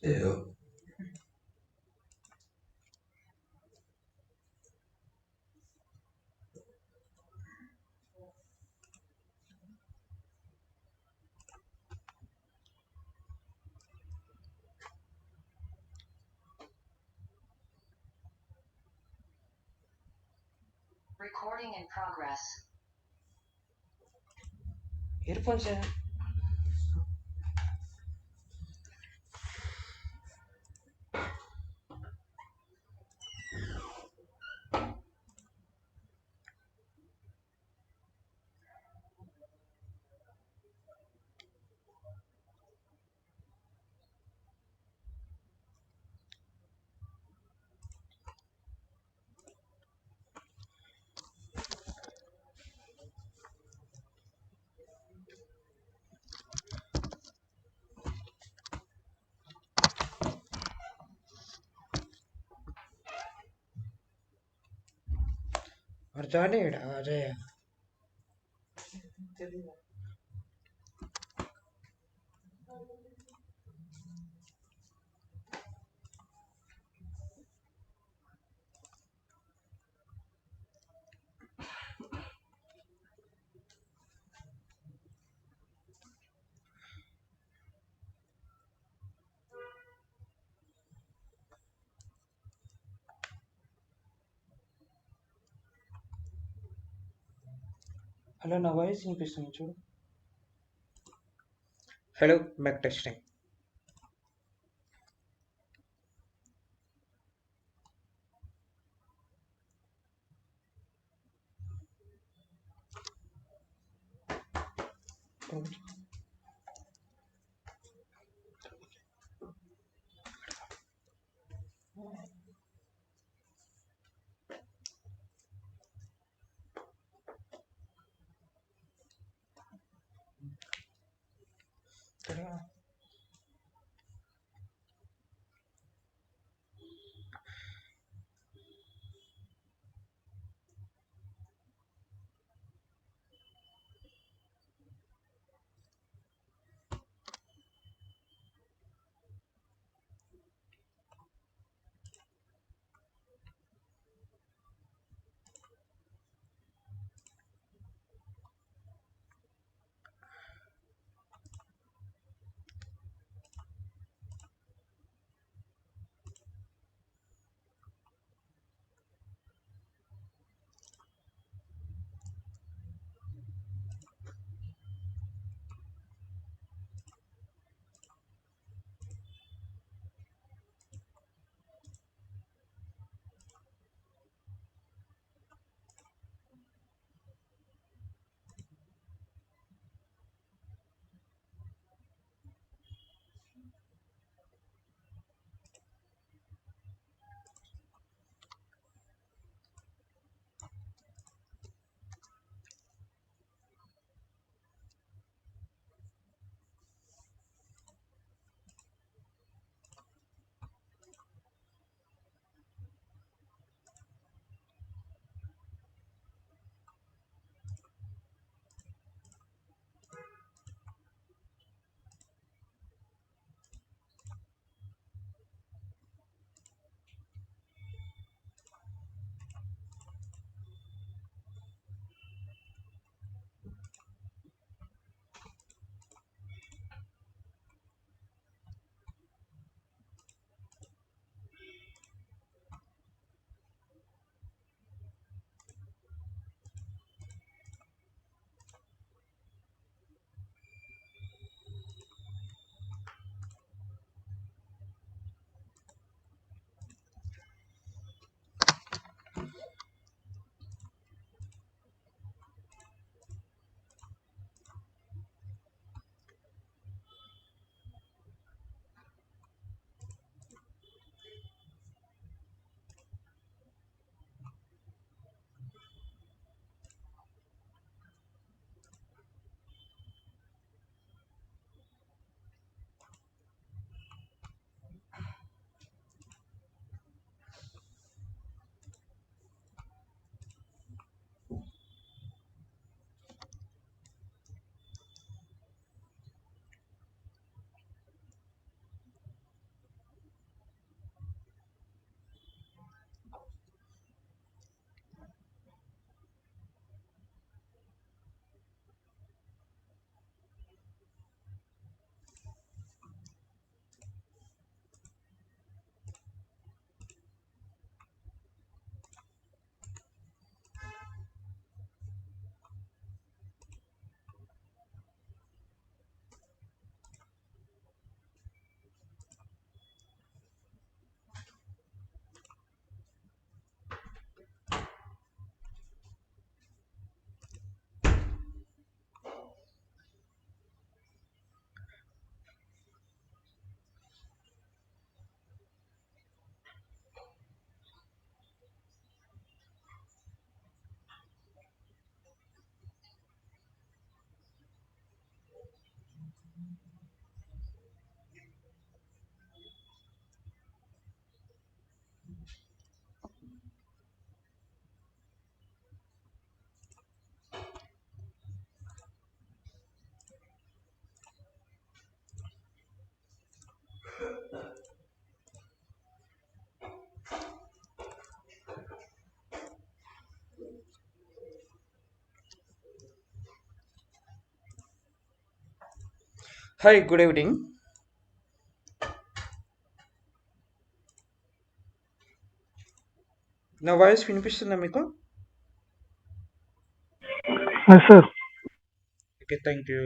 Yeah. Recording in progress. Earphones join అయ్యాడా Ajay? Hello, నా voice వినిపిస్తుంది చూడు. Hello, mic testing. Hi, good evening. నా వాయిస్ వినిపిస్తుందా మీకు? Yes, sir. Okay, thank you.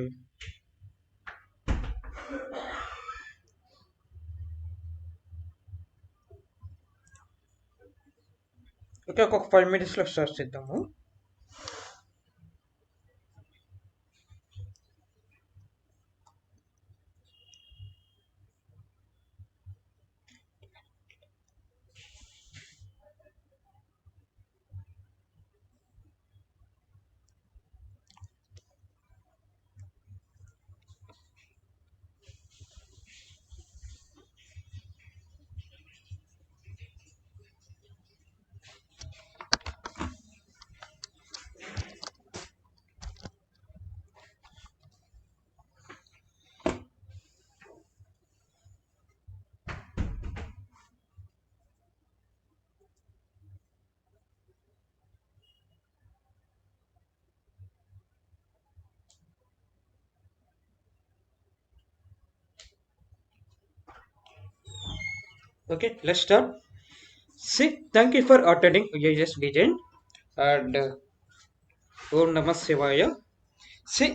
Okay, ఒక 5 minutesలో స్టార్ట్ చేద్దాము. Okay, let's start. See, thank you for attending UAS Design and Om Namah Shivaya. See,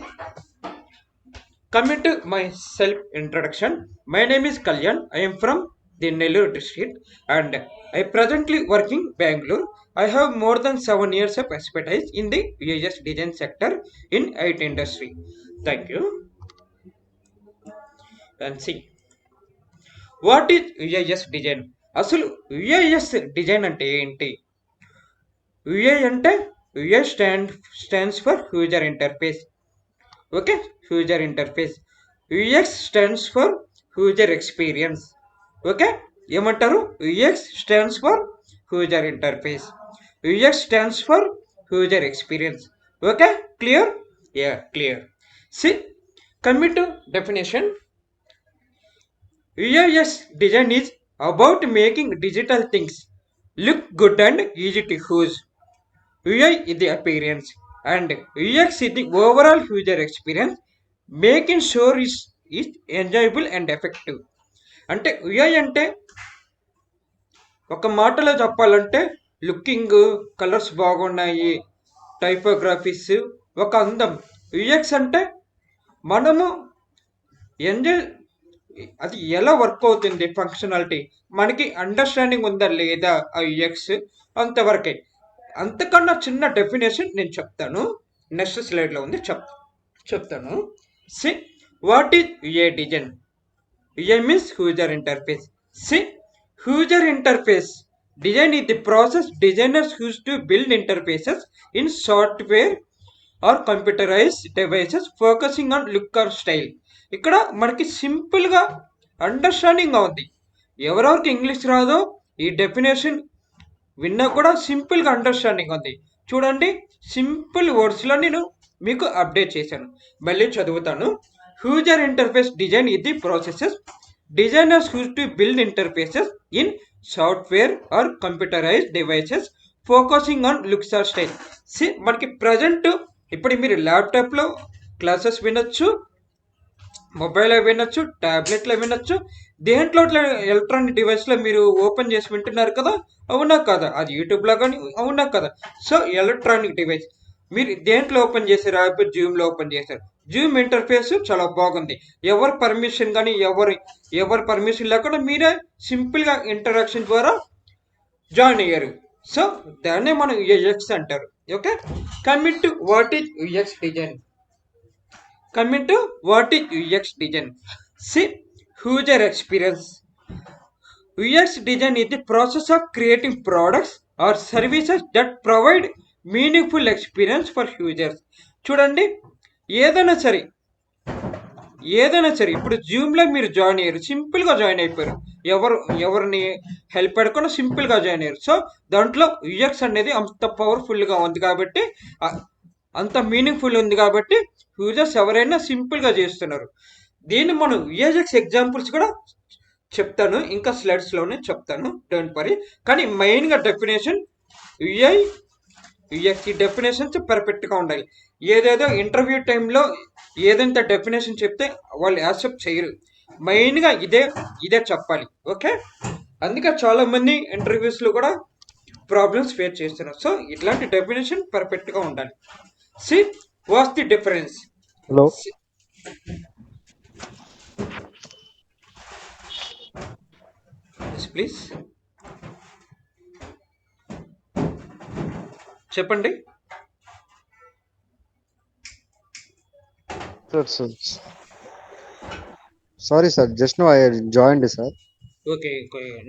coming to my self introduction, my name is Kalyan. I am from the Nellore district and I presently working Bangalore. I have more than 7 years of expertise in the UAS design sector in IT industry. Thank you. And see, what is UIS design? అసలు UIS design అంటే ఏంటి? UI అంటే UI stands for user interface. Okay, user interface. UX stands for user experience. Okay, ఏమంటారు? UX stands for user interface. UX stands for user experience. Okay, clear? Yeah, clear. See, coming to definition. UIS design is about making digital things look good and easy to use. UI is the appearance and UX is the overall user experience, making sure is enjoyable and effective. అంటే UI అంటే ఒక మాటలో చెప్పాలంటే looking, colours బాగున్నాయి, టైపోగ్రఫీస్, ఒక అందం. UX అంటే మనము ఎంజాయ్, అది ఎలా వర్క్ అవుతుంది, ఫంక్షనాలిటీ మనకి అండర్స్టాండింగ్ ఉందా లేదా ఆ యుఎక్స్, అంతవరకే. అంతకన్నా చిన్న డెఫినేషన్ నేను చెప్తాను, నెక్స్ట్ స్లైడ్లో ఉంది, చెప్తాను. See, what is UI design? UI means user interface. See, user interface design is the process designers use to build interfaces in software or computerized devices focusing on look or style. ఇక్కడ మనకి సింపుల్గా అండర్స్టాండింగ్గా ఉంది. ఎవరెవరికి English రాదో ఈ definition విన్నా కూడా సింపుల్గా అండర్స్టాండింగ్ ఉంది. చూడండి, సింపుల్ వర్డ్స్లో నేను మీకు అప్డేట్ చేశాను. మళ్ళీ చదువుతాను. యూజర్ ఇంటర్ఫేస్ డిజైన్ ఇది processes designers used to build interfaces in software or computerized devices focusing on looks or style. See, మనకి ప్రజెంట్ ఇప్పుడు మీరు ల్యాప్టాప్లో క్లాసెస్ వినొచ్చు, మొబైల్లో వినొచ్చు, ట్యాబ్లెట్లో వినొచ్చు, దేంట్లో ఎలక్ట్రానిక్ డివైస్లో మీరు ఓపెన్ చేసి వింటున్నారు కదా, అవునా కదా? అది యూట్యూబ్లో కానీ అవునా కదా? సో ఎలక్ట్రానిక్ డివైస్ మీరు దేంట్లో ఓపెన్ చేశారు? యాప్ జూమ్లో ఓపెన్ చేశారు. జూమ్ ఇంటర్ఫేస్ చాలా బాగుంది. ఎవరి పర్మిషన్ కానీ ఎవరి పర్మిషన్ లేకుండా మీరే సింపుల్గా ఇంటరాక్షన్ ద్వారా జాయిన్ అయ్యారు. సో దాన్నే మనం యుఎక్స్ అంటారు. Okay, coming to what is UX design. Coming to what is UX design. See, user experience. UX design is the process of creating products or services that provide meaningful experience for users. చూడండి, ఏదైనా సరే ఏదైనా సరే ఇప్పుడు జూమ్లో మీరు join అయ్యారు, సింపుల్గా జాయిన్ అయిపోయారు, ఎవరిని హెల్ప్ అడగకుండా సింపుల్గా జాయిన్ అయ్యారు. సో దాంట్లో యూఎక్స్ అనేది అంత పవర్ఫుల్గా ఉంది కాబట్టి, అంత మీనింగ్ఫుల్ ఉంది కాబట్టి యూజర్స్ ఎవరైనా సింపుల్గా చేస్తున్నారు. దీన్ని మనం యూఎక్స్ ఎగ్జాంపుల్స్ కూడా చెప్తాను, ఇంకా స్లైడ్స్లోనే చెప్తాను, డోంట్ వరీ. కానీ మెయిన్గా డెఫినేషన్ యూఐ యూఎక్స్ ఈ డెఫినేషన్స్ పర్ఫెక్ట్గా ఉండాలి. ఏదేదో ఇంటర్వ్యూ టైంలో ఏదంత డెఫినేషన్ చెప్తే వాళ్ళు యాక్సెప్ట్ చేయరు. మెయిన్గా ఇదే చెప్పాలి, ఓకే. అందుకే చాలామంది ఇంటర్వ్యూస్లో కూడా ప్రాబ్లమ్స్ ఫేస్ చేస్తున్నారు. సో ఇట్లాంటి డెఫినేషన్ పర్ఫెక్ట్గా ఉండాలి. See what's the difference? Hello please చెప్పండి. Sir sorry sir, just now I joined sir. Okay,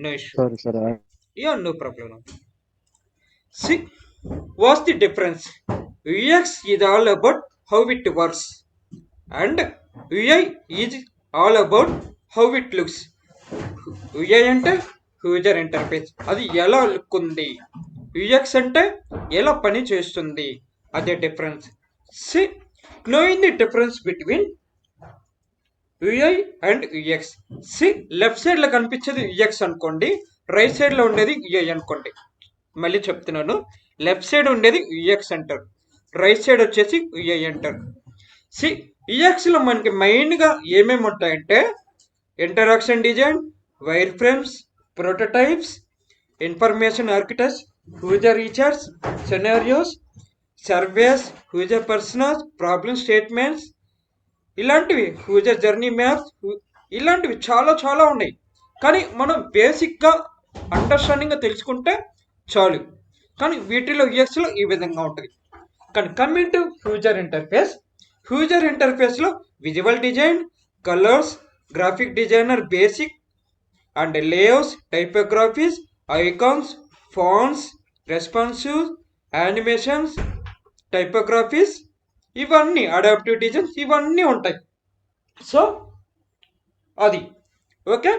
no issue. Sorry sir. Yeah, no problem. See, what's the difference? UX is all about how it works, and UI is all about how it looks. UI అంటే user interface, అది ఎలా look ఉంది. UX అంటే ఎలా పని చేస్తుంది, అదే difference. See, knowing the difference between UI and UX. See left సైడ్లో కనిపించేది UX అనుకోండి, రైట్ సైడ్లో ఉండేది UI అనుకోండి. మళ్ళీ చెప్తున్నాను, లెఫ్ట్ సైడ్ ఉండేది UX అంటారు, రైట్ సైడ్ వచ్చేసి UI అంటారు. సి UXలో మనకి మెయిన్గా ఏమేమి ఉంటాయంటే interaction design, wireframes, prototypes, information architecture, user researches, scenarios, surveys, user personals, problem statements, ఇలాంటివి యూజర్ జర్నీ మ్యాప్స్, ఇలాంటివి చాలా చాలా ఉన్నాయి. కానీ మనం బేసిక్గా అండర్స్టాండింగ్గా తెలుసుకుంటే చాలు. కానీ వీటిలో యూఎక్స్లో ఈ విధంగా ఉంటుంది. కానీ కమింగ్ టు యూజర్ ఇంటర్ఫేస్లో visual design, colours, graphic designer basic and layouts, typographies, icons, fonts, responsive, animations, typographies, ఇవన్నీ అడాప్టివ్ డిజైన్స్ ఇవన్నీ ఉంటాయి. సో అది ఓకే,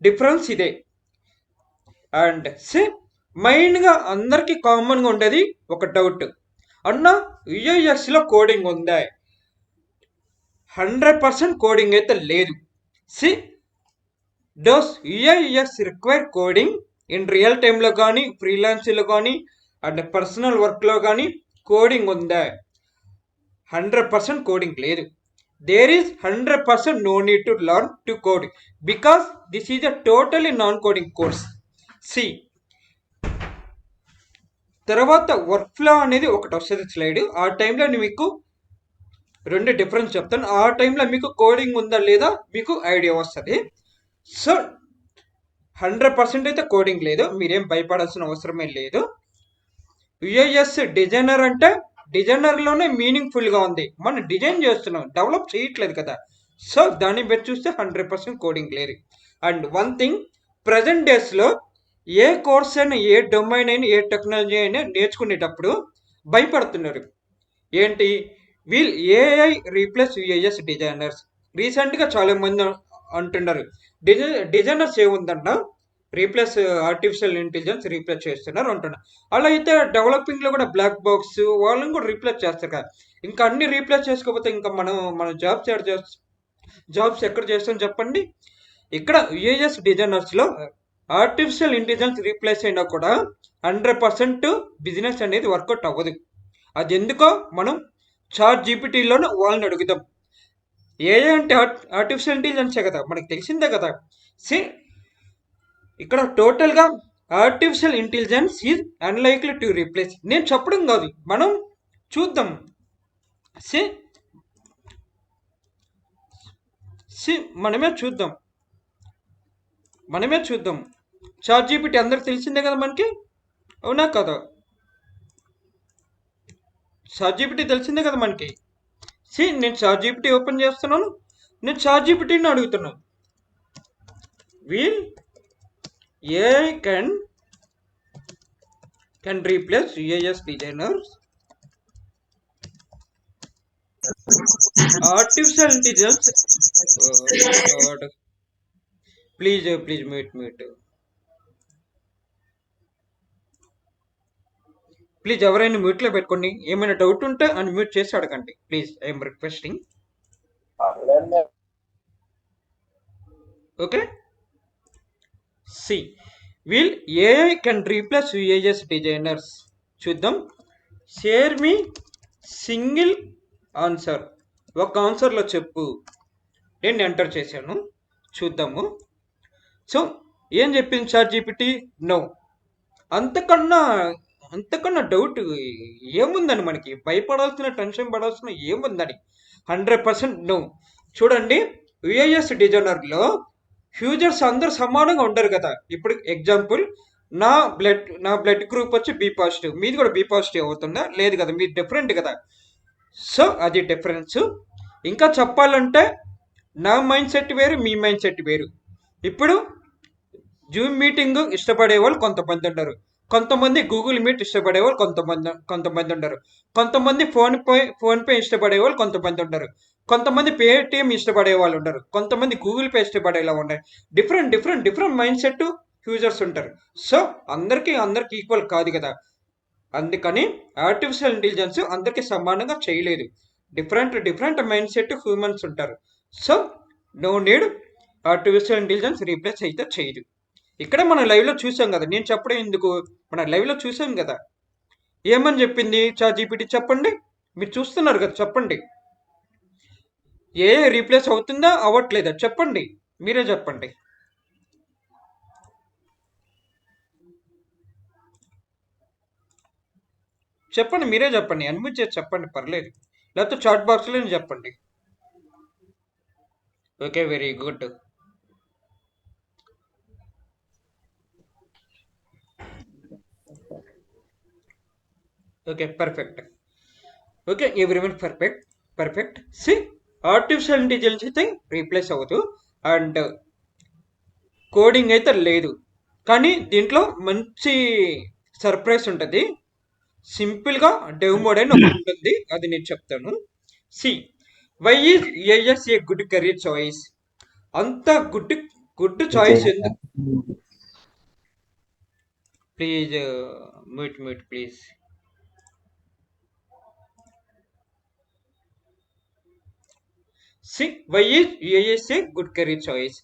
డిఫరెన్స్ ఇదే. అండ్ మెయిన్గా అందరికీ కామన్గా ఉండేది ఒక డౌట్, అన్న యూఐఎక్స్లో కోడింగ్ ఉందా? 100% కోడింగ్ అయితే లేదు. See does UIX require coding in real టైంలో కానీ, ఫ్రీలాన్స్లో కానీ, అండ్ పర్సనల్ వర్క్లో కానీ కోడింగ్ ఉందా? 100% కోడింగ్ లేదు. There is 100% no need to learn to code because this is a totally non-coding course. See, తర్వాత వర్క్ ఫ్లో అనేది ఒకటి వస్తుంది స్లైడ్, ఆ టైంలో మీకు రెండు డిఫరెన్స్ చెప్తాను. ఆ టైంలో మీకు కోడింగ్ ఉందా లేదా మీకు ఐడియా వస్తుంది. సో 100% అయితే కోడింగ్ లేదు, మీరేం భయపడాల్సిన అవసరమే లేదు. యూఐఎస్ డిజైనర్ అంటే డిజైనర్లోనే మీనింగ్ఫుల్గా ఉంది, మనం డిజైన్ చేస్తున్నాం, డెవలప్ చేయట్లేదు కదా. సో దాన్ని బట్టి చూస్తే 100% కోడింగ్ లేదు. అండ్ వన్ థింగ్, ప్రజెంట్ డేస్లో ఏ కోర్స్ అయినా, ఏ డొమైన్ అయినా, ఏ టెక్నాలజీ అయినా నేర్చుకునేటప్పుడు భయపడుతున్నారు. ఏంటి, will AI replace UIS designers. రీసెంట్గా చాలామంది అంటున్నారు డిజైనర్స్ ఏముందంట, రీప్లేస్ ఆర్టిఫిషియల్ ఇంటెలిజెన్స్ రీప్లేస్ చేస్తున్నారు అంటున్నారు. అలా అయితే డెవలపింగ్లో కూడా బ్లాక్ బాక్స్ వాళ్ళని కూడా రీప్లేస్ చేస్తారు కదా. ఇంకా అన్ని రీప్లేస్ చేసుకోకపోతే ఇంకా మన జాబ్స్ ఎక్కడ చేస్తాం చెప్పండి. ఇక్కడ యూఐఎస్ డిజైనర్స్లో ఆర్టిఫిషియల్ ఇంటెలిజెన్స్ రీప్లేస్ అయినా కూడా 100% బిజినెస్ అనేది వర్కౌట్ అవ్వదు. అది ఎందుకో మనం చాట్ జీపీటీలోనే వాళ్ళని అడుగుతాం. ఏఐ అంటే ఆర్టిఫిషియల్ ఇంటెలిజెన్సే కదా, మనకు తెలిసిందే కదా. సి ఇక్కడ టోటల్గా artificial intelligence is unlikely to replace. నేను చెప్పడం కాదు, మనం చూద్దాం. మనమే చూద్దాం. చాట్ జీపీటీ అందరికి తెలిసిందే కదా మనకి, అవునా కదా? చాట్ జీపీటీ తెలిసిందే కదా మనకి. నేను చాట్ జీపీటీ ఓపెన్ చేస్తున్నాను, నేను చాట్ జీపీటీని అడుగుతున్నాను, wheel AI can replace UIS designers. Artificial intelligence Oh my God. Please mute. Please ఎవరైనా మ్యూట్లో పెట్టుకోండి. ఏమైనా డౌట్ ఉంటే అన్మ్యూట్ చేసి అడగండి please. I'm requesting. Okay. See will AI can replace UAS designers. చూద్దాం. షేర్ మీ సింగిల్ ఆన్సర్. ఒక ఆన్సర్లో చెప్పు. నేను ఎంటర్ చేశాను, చూద్దాము. సో ఏం చెప్పింది చాట్ జీపీటీ? నో. అంతకన్నా అంతకన్నా డౌట్ ఏముందని, మనకి భయపడాల్సిన, టెన్షన్ పడాల్సిన ఏముందని? 100% నో. చూడండి, యుఐఎస్ డిజైనర్లో ఫ్యూజర్స్ అందరు సమానంగా ఉండరు కదా. ఇప్పుడు ఎగ్జాంపుల్, నా బ్లడ్ గ్రూప్ వచ్చి బి పాజిటివ్, మీది కూడా బి పాజిటివ్ అవుతుందా? లేదు కదా, మీది డిఫరెంట్ కదా. సో అది డిఫరెన్స్. ఇంకా చెప్పాలంటే నా మైండ్ సెట్ వేరు, మీ మైండ్ సెట్ వేరు. ఇప్పుడు జూమ్ మీటింగ్ ఇష్టపడే వాళ్ళు కొంతమంది ఉండరు, కొంతమంది గూగుల్ మీట్ ఇష్టపడే వాళ్ళు కొంతమంది ఉండరు, కొంతమంది ఫోన్ పే ఇష్టపడే వాళ్ళు కొంతమంది ఉండరు, కొంతమంది పేటిఎం ఇష్టపడే వాళ్ళు ఉండరు, కొంతమంది గూగుల్ పే ఇష్టపడేలా ఉండరు. డిఫరెంట్ మైండ్ సెట్ యూజర్స్ ఉంటారు. సో అందరికీ ఈక్వల్ కాదు కదా. అందుకని ఆర్టిఫిషియల్ ఇంటెలిజెన్స్ అందరికీ సమానంగా చేయలేదు. డిఫరెంట్ మైండ్ సెట్ హ్యూమన్స్ ఉంటారు. So no need, artificial intelligence replace అయితే చేయదు. ఇక్కడ మనం లైవ్లో చూసాం కదా, నేను చెప్పడం ఎందుకు, మన లైవ్లో చూసాం కదా. ఏమని చెప్పింది చాట్ జీపీటీ? చెప్పండి, మీరు చూస్తున్నారు కదా, చెప్పండి. ఏ రీప్లేస్ అవుతుందా అవ్వట్లేదా? చెప్పండి, మీరే చెప్పండి. మీరే చెప్పండి, అన్మ్యూట్ చేసి చెప్పండి, పర్లేదు. లేకపోతే చాట్ బాక్స్లో చెప్పండి. Okay, very good. Okay, perfect. Okay, everyone perfect. See artificial intelligence అయితే రీప్లేస్ అవ్వదు, అండ్ కోడింగ్ అయితే లేదు. కానీ దీంట్లో మంచి సర్ప్రైజ్ ఉంటుంది. సింపుల్గా డెవ్ మోడ్ అని ఒకటి ఉంటుంది, అది నేను చెప్తాను. See why is AS a good career choice? అంత గుడ్ చాయిస్ ఎందుకు? Please mute please. See, why is UIX a good career choice?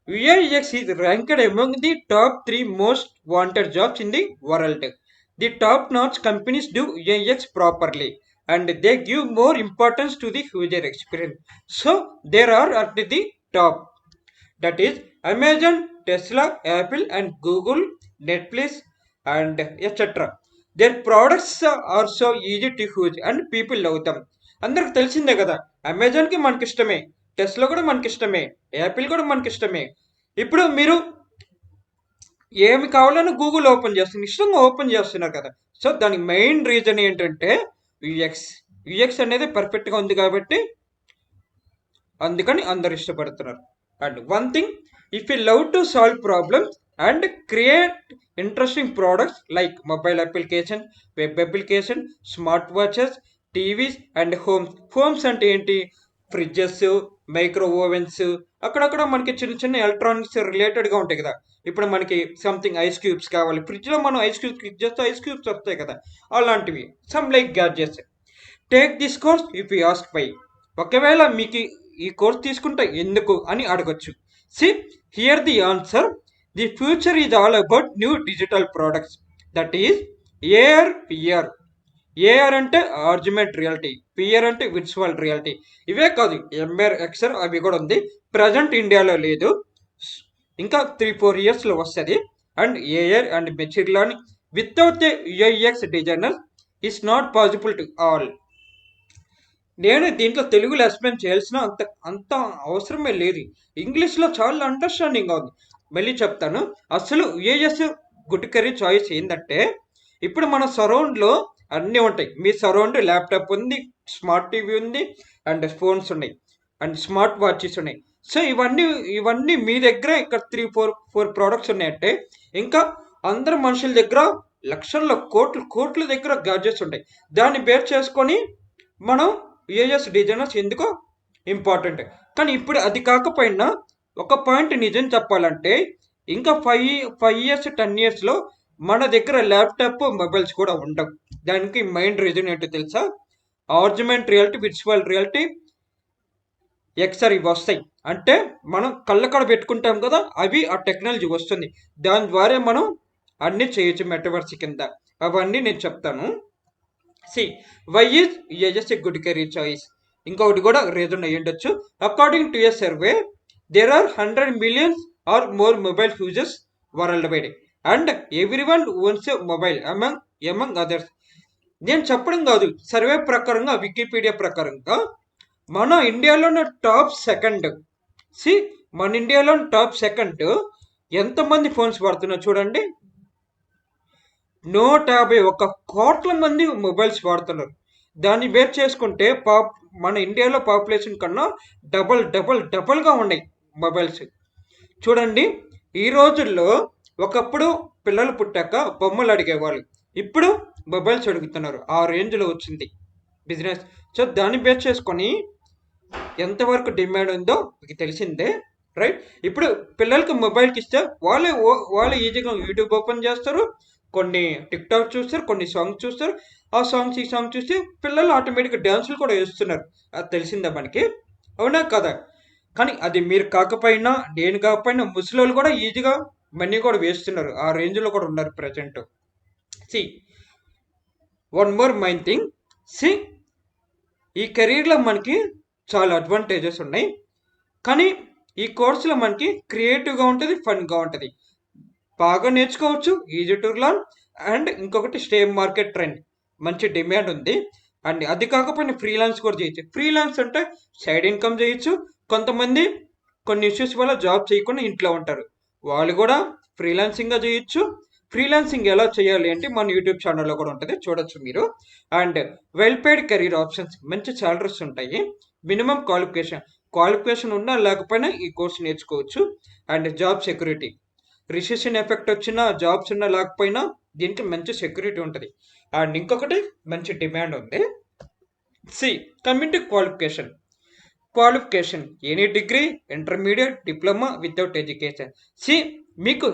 UIX is ranked among the top 3 most wanted jobs in the world. The top-notch companies do UIX properly, and they give more importance to the user experience. So there are at the top. That is Amazon, Tesla, Apple, and Google, Netflix, and etc. Their products are so easy to use and people love them. అందరికి తెలిసిందే కదా, అమెజాన్కి మనకి ఇష్టమే, Tesla కూడా మనకి ఇష్టమే, Apple కూడా మనకి ఇష్టమే. ఇప్పుడు మీరు ఏమి కావాలని గూగుల్ ఓపెన్ చేస్తున్నారు, ఇష్టంగా ఓపెన్ చేస్తున్నారు కదా. సో దానికి మెయిన్ రీజన్ ఏంటంటే యుఎక్స్ అనేది పర్ఫెక్ట్గా ఉంది కాబట్టి, అందుకని అందరు ఇష్టపడుతున్నారు. And one thing, if you love to solve problems and create interesting products like mobile application, web application, smart watches, TVs and homes అంటే ఏంటి? ఫ్రిడ్జెస్, మైక్రో ఓవెన్స్, అక్కడక్కడ మనకి చిన్న ఎలక్ట్రానిక్స్ రిలేటెడ్గా ఉంటాయి కదా. ఇప్పుడు మనకి సంథింగ్ ఐస్ క్యూబ్స్ కావాలి, ఫ్రిడ్జ్లో మనం ఐస్ క్యూబ్స్ క్లిక్ చేస్తే ఐస్ క్యూబ్స్ వస్తాయి కదా, అలాంటివి. Some like gadgets. Take this course if you ask why. ఒకవేళ మీకు ఈ కోర్స్ తీసుకుంటే ఎందుకు అని అడగచ్చు. See here the answer. The future is all about new digital products, that is AR, PR. AR అంటే ఆర్గ్యుమెంట్ రియాలిటీ, పిఆర్ అంటే virtual reality. ఇవే కాదు, ఎంఆర్, ఎక్స్ఆర్ అవి కూడా ఉంది. ప్రజెంట్ ఇండియాలో లేదు, ఇంకా 3-4 yearsలో వస్తుంది. And AR and machine learning without a UIX designer is not possible to all. నేను దీంట్లో తెలుగులో ఎక్స్ప్లెయిన్ చేయాల్సిన అంత అవసరమే లేదు. ఇంగ్లీష్లో చాలా అండర్స్టాండింగ్ ఉంది. మళ్ళీ చెప్తాను, అసలు యుఐఎస్ గుడ్ కెరీర్ చాయిస్ ఏంటంటే, ఇప్పుడు మన సరౌండ్లో అన్నీ ఉంటాయి. మీ సరౌండ్ ల్యాప్టాప్ ఉంది, స్మార్ట్ టీవీ ఉంది, అండ్ ఫోన్స్ ఉన్నాయి, అండ్ స్మార్ట్ వాచెస్ ఉన్నాయి. సో ఇవన్నీ మీ దగ్గర ఇక్కడ 3-4 ప్రోడక్ట్స్ ఉన్నాయంటే, ఇంకా అందరు మనుషుల దగ్గర లక్షల కోట్ల దగ్గర గ్యాడ్జెట్స్ ఉంటాయి. దాన్ని బేస్ చేసుకొని మనం యుఐఎస్ డిజైనర్స్ ఎందుకో ఇంపార్టెంట్. కానీ ఇప్పుడు అది కాకపోయినా ఒక పాయింట్ నిజం చెప్పాలంటే ఇంకా 5 ఇయర్స్ 10 ఇయర్స్లో మన దగ్గర ల్యాప్టాప్ మొబైల్స్ కూడా ఉండవు. దానికి మెయిన్ రీజన్ ఏంటో తెలుసా? Argument reality, virtual reality, XR ఇవి వస్తాయి. అంటే మనం కళ్ళకడ పెట్టుకుంటాం కదా, అవి ఆ టెక్నాలజీ వస్తుంది. దాని ద్వారా మనం అన్ని చేయొచ్చు మెటవర్స్ కింద. అవన్నీ నేను చెప్తాను. See why is ages a good career choice. ఇంకొకటి కూడా రీజన్ అయ్యి ఉండొచ్చు. According to a survey there are 100 millions or more mobile users worldwide and every one owns a mobile among others. నేను చెప్పడం కాదు, సర్వే ప్రకారంగా, Wikipedia ప్రకారంగా మన ఇండియాలోనే టాప్ సెకండ్. సి మన ఇండియాలో టాప్ సెకండ్ ఎంతమంది ఫోన్స్ వాడుతున్నారు చూడండి. 151 కోట్ల మంది మొబైల్స్ వాడుతున్నారు. దాన్ని బేర్ చేసుకుంటే మన ఇండియాలో పాపులేషన్ కన్నా డబల్గా ఉన్నాయి మొబైల్స్. చూడండి, ఈ రోజుల్లో ఒకప్పుడు పిల్లలు పుట్టాక బొమ్మలు అడిగేవాళ్ళు, ఇప్పుడు మొబైల్స్ అడుగుతున్నారు. ఆ రేంజ్లో వచ్చింది బిజినెస్. సో దాన్ని బేస్ చేసుకొని ఎంతవరకు డిమాండ్ ఉందో మీకు తెలిసిందే, రైట్? ఇప్పుడు పిల్లలకి మొబైల్కి ఇస్తే వాళ్ళే ఈజీగా యూట్యూబ్ ఓపెన్ చేస్తారు, కొన్ని టిక్టాక్ చూస్తారు, కొన్ని సాంగ్స్ చూస్తారు. ఆ సాంగ్స్ ఈ సాంగ్ చూసి పిల్లలు ఆటోమేటిక్గా డ్యాన్సులు కూడా వేస్తున్నారు. అది తెలిసిందా మనకి? అవునా కదా? కానీ అది మీరు కాకపోయినా నేను కాకపోయినా ముసలోళ్ళు కూడా ఈజీగా మనీ కూడా వేస్తున్నారు. ఆ రేంజ్లో కూడా ఉన్నారు present. See one more main thing. See ఈ కెరీర్లో మనకి చాలా అడ్వాంటేజెస్ ఉన్నాయి. కానీ ఈ కోర్సులో మనకి క్రియేటివ్గా ఉంటుంది, ఫన్గా ఉంటుంది, బాగా నేర్చుకోవచ్చు, ఈజీ టు లర్న్. అండ్ ఇంకొకటి స్టేమ్ మార్కెట్ ట్రెండ్, మంచి డిమాండ్ ఉంది. అండ్ అది కాకపోయినా ఫ్రీలాన్స్ కూడా చేయొచ్చు. ఫ్రీలాన్స్ అంటే సైడ్ ఇన్కమ్ చేయొచ్చు. కొంతమంది కొన్ని ఇష్యూస్ వల్ల జాబ్ చేయకుండా ఇంట్లో ఉంటారు, వాళ్ళు కూడా ఫ్రీలాన్సింగ్గా చేయొచ్చు. ఫ్రీలాన్సింగ్ ఎలా చేయాలి అంటే మన యూట్యూబ్ ఛానల్లో కూడా ఉంటుంది, చూడొచ్చు మీరు. And well paid career options, మంచి సాలరీస్ ఉంటాయి. మినిమం క్వాలిఫికేషన్ ఉన్నా లేకపోయినా ఈ కోర్స్ నేర్చుకోవచ్చు. And job security, recession effect వచ్చినా జాబ్స్ ఉన్నా లేకపోయినా దీనికి మంచి సెక్యూరిటీ ఉంటుంది. అండ్ ఇంకొకటి మంచి డిమాండ్ ఉంది. See coming to qualification any degree, intermediate, diploma without education. See మీకు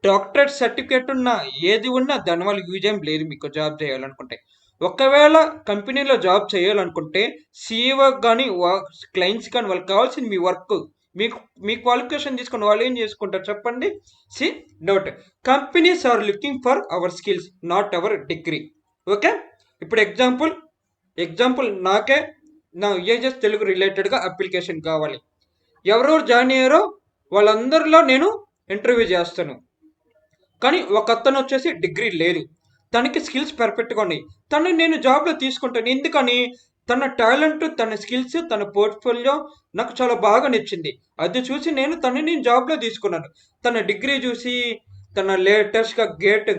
డాక్టరేట్ సర్టిఫికేట్ ఉన్న ఏది ఉన్నా దానివల్ల యూజ్ ఏం లేదు మీకు జాబ్ చేయాలనుకుంటే. ఒకవేళ కంపెనీలో జాబ్ చేయాలనుకుంటే సీఈఓ కానీ క్లయింట్స్ కానీ వాళ్ళకి కావాల్సింది మీ వర్క్. మీ క్వాలిఫికేషన్ తీసుకుని వాళ్ళు ఏం చేసుకుంటారు చెప్పండి? See note, companies are looking for our skills not our degree. Okay, ఇప్పుడు ఎగ్జాంపుల్ నాకే నా యూఎస్ తెలుగు రిలేటెడ్గా అప్లికేషన్ కావాలి. ఎవరెవరు జాయిన్ అయ్యారో వాళ్ళందరిలో నేను ఇంటర్వ్యూ చేస్తాను. కానీ ఒక అతను వచ్చేసి డిగ్రీ లేదు, తనకి స్కిల్స్ పర్ఫెక్ట్గా ఉన్నాయి, తను నేను జాబ్లో తీసుకుంటాను. ఎందుకని? తన టాలెంట్, తన స్కిల్స్, తన పోర్ట్ఫోలియో నాకు చాలా బాగా నచ్చింది. అది చూసి నేను జాబ్లో తీసుకున్నాను. తన డిగ్రీ చూసి, తన లేటెస్ట్గా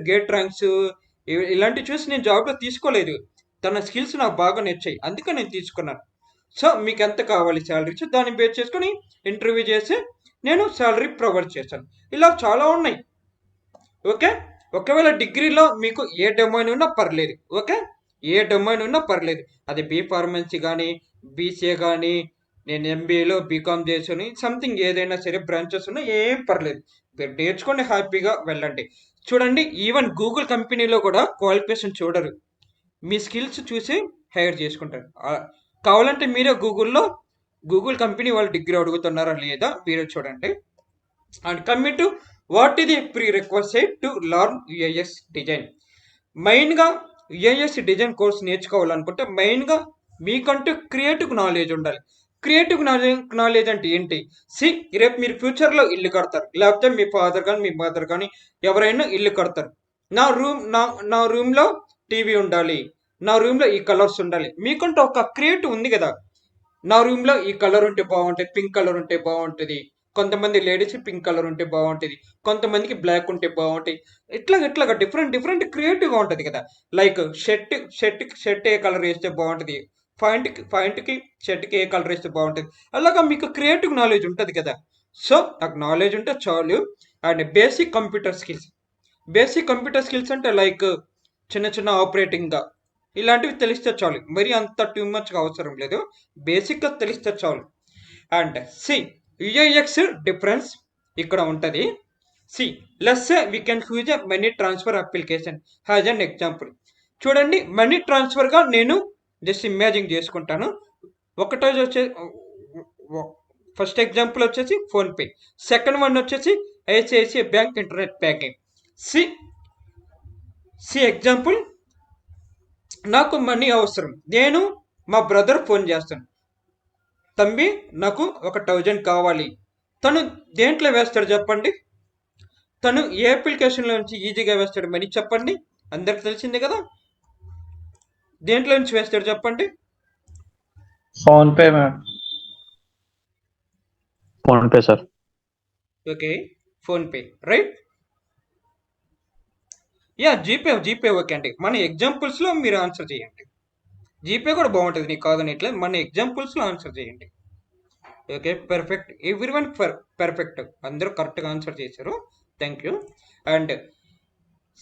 గేట్ ర్యాంక్స్ ఇలాంటివి చూసి నేను జాబ్లో తీసుకోలేదు. తన స్కిల్స్ నాకు బాగా నచ్చాయి, అందుకే నేను తీసుకున్నాను. సో మీకు ఎంత కావాలి శాలరీస్, దాన్ని బేస్ చేసుకొని ఇంటర్వ్యూ చేసి నేను శాలరీ ప్రొవైడ్ చేశాను. ఇలా చాలా ఉన్నాయి. ఓకే, ఒకవేళ డిగ్రీలో మీకు ఏ డొమైన్ ఉన్నా పర్లేదు. ఓకే, ఏ డొమైన్ ఉన్నా పర్లేదు. అది బీ ఫార్మసీ కానీ, బీసీఏ కానీ, నేను ఎంబీఏలో బీకామ్ చేసాను, సంథింగ్ ఏదైనా సరే బ్రాంచెస్ ఉన్నా ఏం పర్లేదు, మీరు నేర్చుకొని హ్యాపీగా వెళ్ళండి. చూడండి, ఈవెన్ గూగుల్ కంపెనీలో కూడా క్వాలిఫికేషన్ చూడరు, మీ స్కిల్స్ చూసి హైర్ చేసుకుంటారు. కావాలంటే మీరే గూగుల్ కంపెనీ వాళ్ళు డిగ్రీ అడుగుతున్నారా లేదా మీరే చూడండి. And coming to what is the pre required to learn UIS design. మెయిన్గా యుఐఎస్ డిజైన్ కోర్స్ నేర్చుకోవాలనుకుంటే మెయిన్గా మీకంటూ క్రియేటివ్ నాలెడ్జ్ ఉండాలి. క్రియేటివ్ నాలెడ్జ్ అంటే ఏంటి? సి రేపు మీరు ఫ్యూచర్లో ఇల్లు కడతారు, లేకపోతే మీ ఫాదర్ కానీ మీ మదర్ కానీ ఎవరైనా ఇల్లు కడతారు. నా రూమ్లో టీవీ ఉండాలి, నా రూమ్లో ఈ కలర్స్ ఉండాలి. మీకంటూ ఒక క్రియేటివ్ ఉంది కదా, నా రూమ్లో ఈ కలర్ ఉంటే బాగుంటుంది, పింక్ కలర్ ఉంటే బాగుంటుంది. కొంతమంది లేడీస్ పింక్ కలర్ ఉంటే బాగుంటుంది, కొంతమందికి బ్లాక్ ఉంటే బాగుంటాయి. ఇట్లాగా డిఫరెంట్ క్రియేటివ్గా ఉంటుంది కదా. లైక్ షర్ట్ ఏ కలర్ వేస్తే బాగుంటుంది, పాయింట్కి షర్ట్కి ఏ కలర్ వేస్తే బాగుంటుంది. అలాగా మీకు క్రియేటివ్ నాలెడ్జ్ ఉంటుంది కదా. సో నాకు నాలెడ్జ్ ఉంటే చాలు. అండ్ బేసిక్ కంప్యూటర్ స్కిల్స్ అంటే లైక్ చిన్న ఆపరేటింగ్గా ఇలాంటివి తెలిస్తే చాలు, మరి అంత టూ మచ్గా అవసరం లేదు, బేసిక్గా తెలిస్తే చాలు. అండ్ సి యుఐఎక్స్ డిఫరెన్స్ ఇక్కడ ఉంటుంది. See less we can use a money transfer application has an example. చూడండి, మనీ ట్రాన్స్ఫర్గా నేను జస్ట్ ఇమాజిన్ చేసుకుంటాను. ఒకటో వచ్చే ఫస్ట్ ఎగ్జాంపుల్ వచ్చేసి ఫోన్పే, సెకండ్ వన్ వచ్చేసి ICICI bank internet banking. See see example, నాకు మనీ అవసరం, నేను మా బ్రదర్ ఫోన్ చేస్తాను, తమ్మి నాకు ఒక 1000 కావాలి. తను దేంట్లో వేస్తాడు చెప్పండి? తను ఏ అప్లికేషన్లో నుంచి ఈజీగా వేస్తాడు మనీ చెప్పండి? అందరికి తెలిసిందే కదా. దేంట్లో నుంచి వేస్తాడు చెప్పండి? Phone pay ma'am. Phone pay sir. Okay, PhonePe, right. GPay okay అండి. మన ఎగ్జాంపుల్స్లో మీరు ఆన్సర్ చేయండి. జీపే కూడా బాగుంటుంది, నీకు కాదని ఇట్లా మన ఎగ్జాంపుల్స్లో ఆన్సర్ చేయండి. Okay, perfect, every one perfect, అందరూ కరెక్ట్గా ఆన్సర్ చేశారు, థ్యాంక్ యూ. అండ్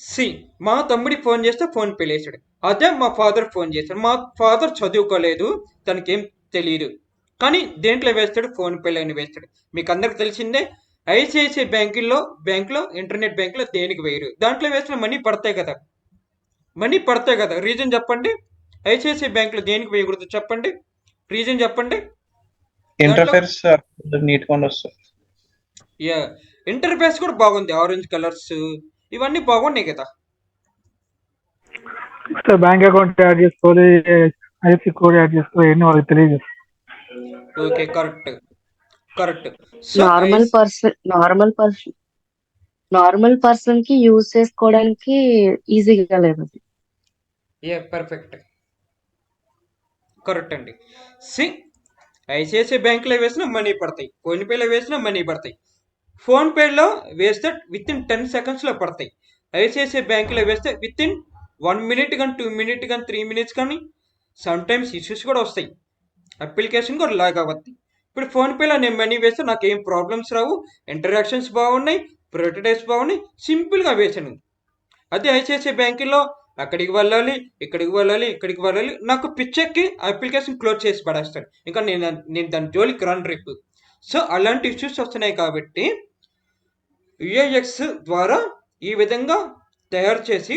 సి మా తమ్ముడి ఫోన్ చేస్తే ఫోన్పే వేసాడు, అదే మా ఫాదర్ ఫోన్ చేశాడు. మా ఫాదర్ చదువుకోలేదు, తనకేం తెలియదు, కానీ దేంట్లో వేస్తాడు? ఫోన్పేలోనే వేస్తాడు. మీకు అందరికి తెలిసిందే, ఐసిఐసిఐ బ్యాంకులో ఇంటర్నెట్ బ్యాంకులో దేనికి వేయరు, దాంట్లో వేసిన మనీ పడతాయి కదా, రీజన్ చెప్పండి. ఐసిఐసిఐ బ్యాంకులో దేనికి వేయకూడదు చెప్పండి, రీజన్ చెప్పండి. ఇంటర్ఫేస్ నీట్ గా వస్తుంది. యా, ఇంటర్ఫేస్ కూడా బాగుంది, ఆరెంజ్ కలర్స్ ఇవన్నీ బాగున్నాయి కదా. బ్యాంక్ అకౌంట్ యాడ్ చేసుకోవాలి, ఐఎఫ్సి కోడ్ యాడ్ చేసుకోవాలి, అన్ని వాళ్ళకి తెలియదు. Okay, correct. నార్మల్ పర్సన్ కి యూజ్ చేసుకోవడానికి ఈజీగా లేదు. పర్ఫెక్ట్, కరెక్ట్ అండి. సి ఐసిఐసిఐ బ్యాంకులో వేసినా మనీ పడతాయి, ఫోన్పేలో వేసినా మనీ పడతాయి. ఫోన్పేలో వేస్తే విత్ ఇన్ 10 secondsలో పడతాయి, ఐసిఐసిఐ బ్యాంకులో వేస్తే విత్ ఇన్ 1 minute కానీ 2 minutes కానీ 3 minutes కానీ సమ్ టైమ్స్ ఇష్యూస్ కూడా వస్తాయి, అప్లికేషన్ కూడా లాగ్ అవ్వద్ది. ఇప్పుడు ఫోన్పేలో నేను మనీ వేస్తే నాకు ఏం ప్రాబ్లమ్స్ రావు, ఇంటరాక్షన్స్ బాగున్నాయి, ప్రొటైడ్స్ బాగున్నాయి, సింపుల్గా వేసాను. అదే ఐసిఐసిఐ బ్యాంకులో అక్కడికి వెళ్ళాలి, ఇక్కడికి వెళ్ళాలి, నాకు పిచ్చెక్కి అప్లికేషన్ క్లోజ్ చేసి పడేస్తాను, ఇంకా నేను దాని జోలికి రన్ రేపు. సో అలాంటి ఇష్యూస్ వస్తున్నాయి కాబట్టి యుఐఎక్స్ ద్వారా ఈ విధంగా తయారు చేసి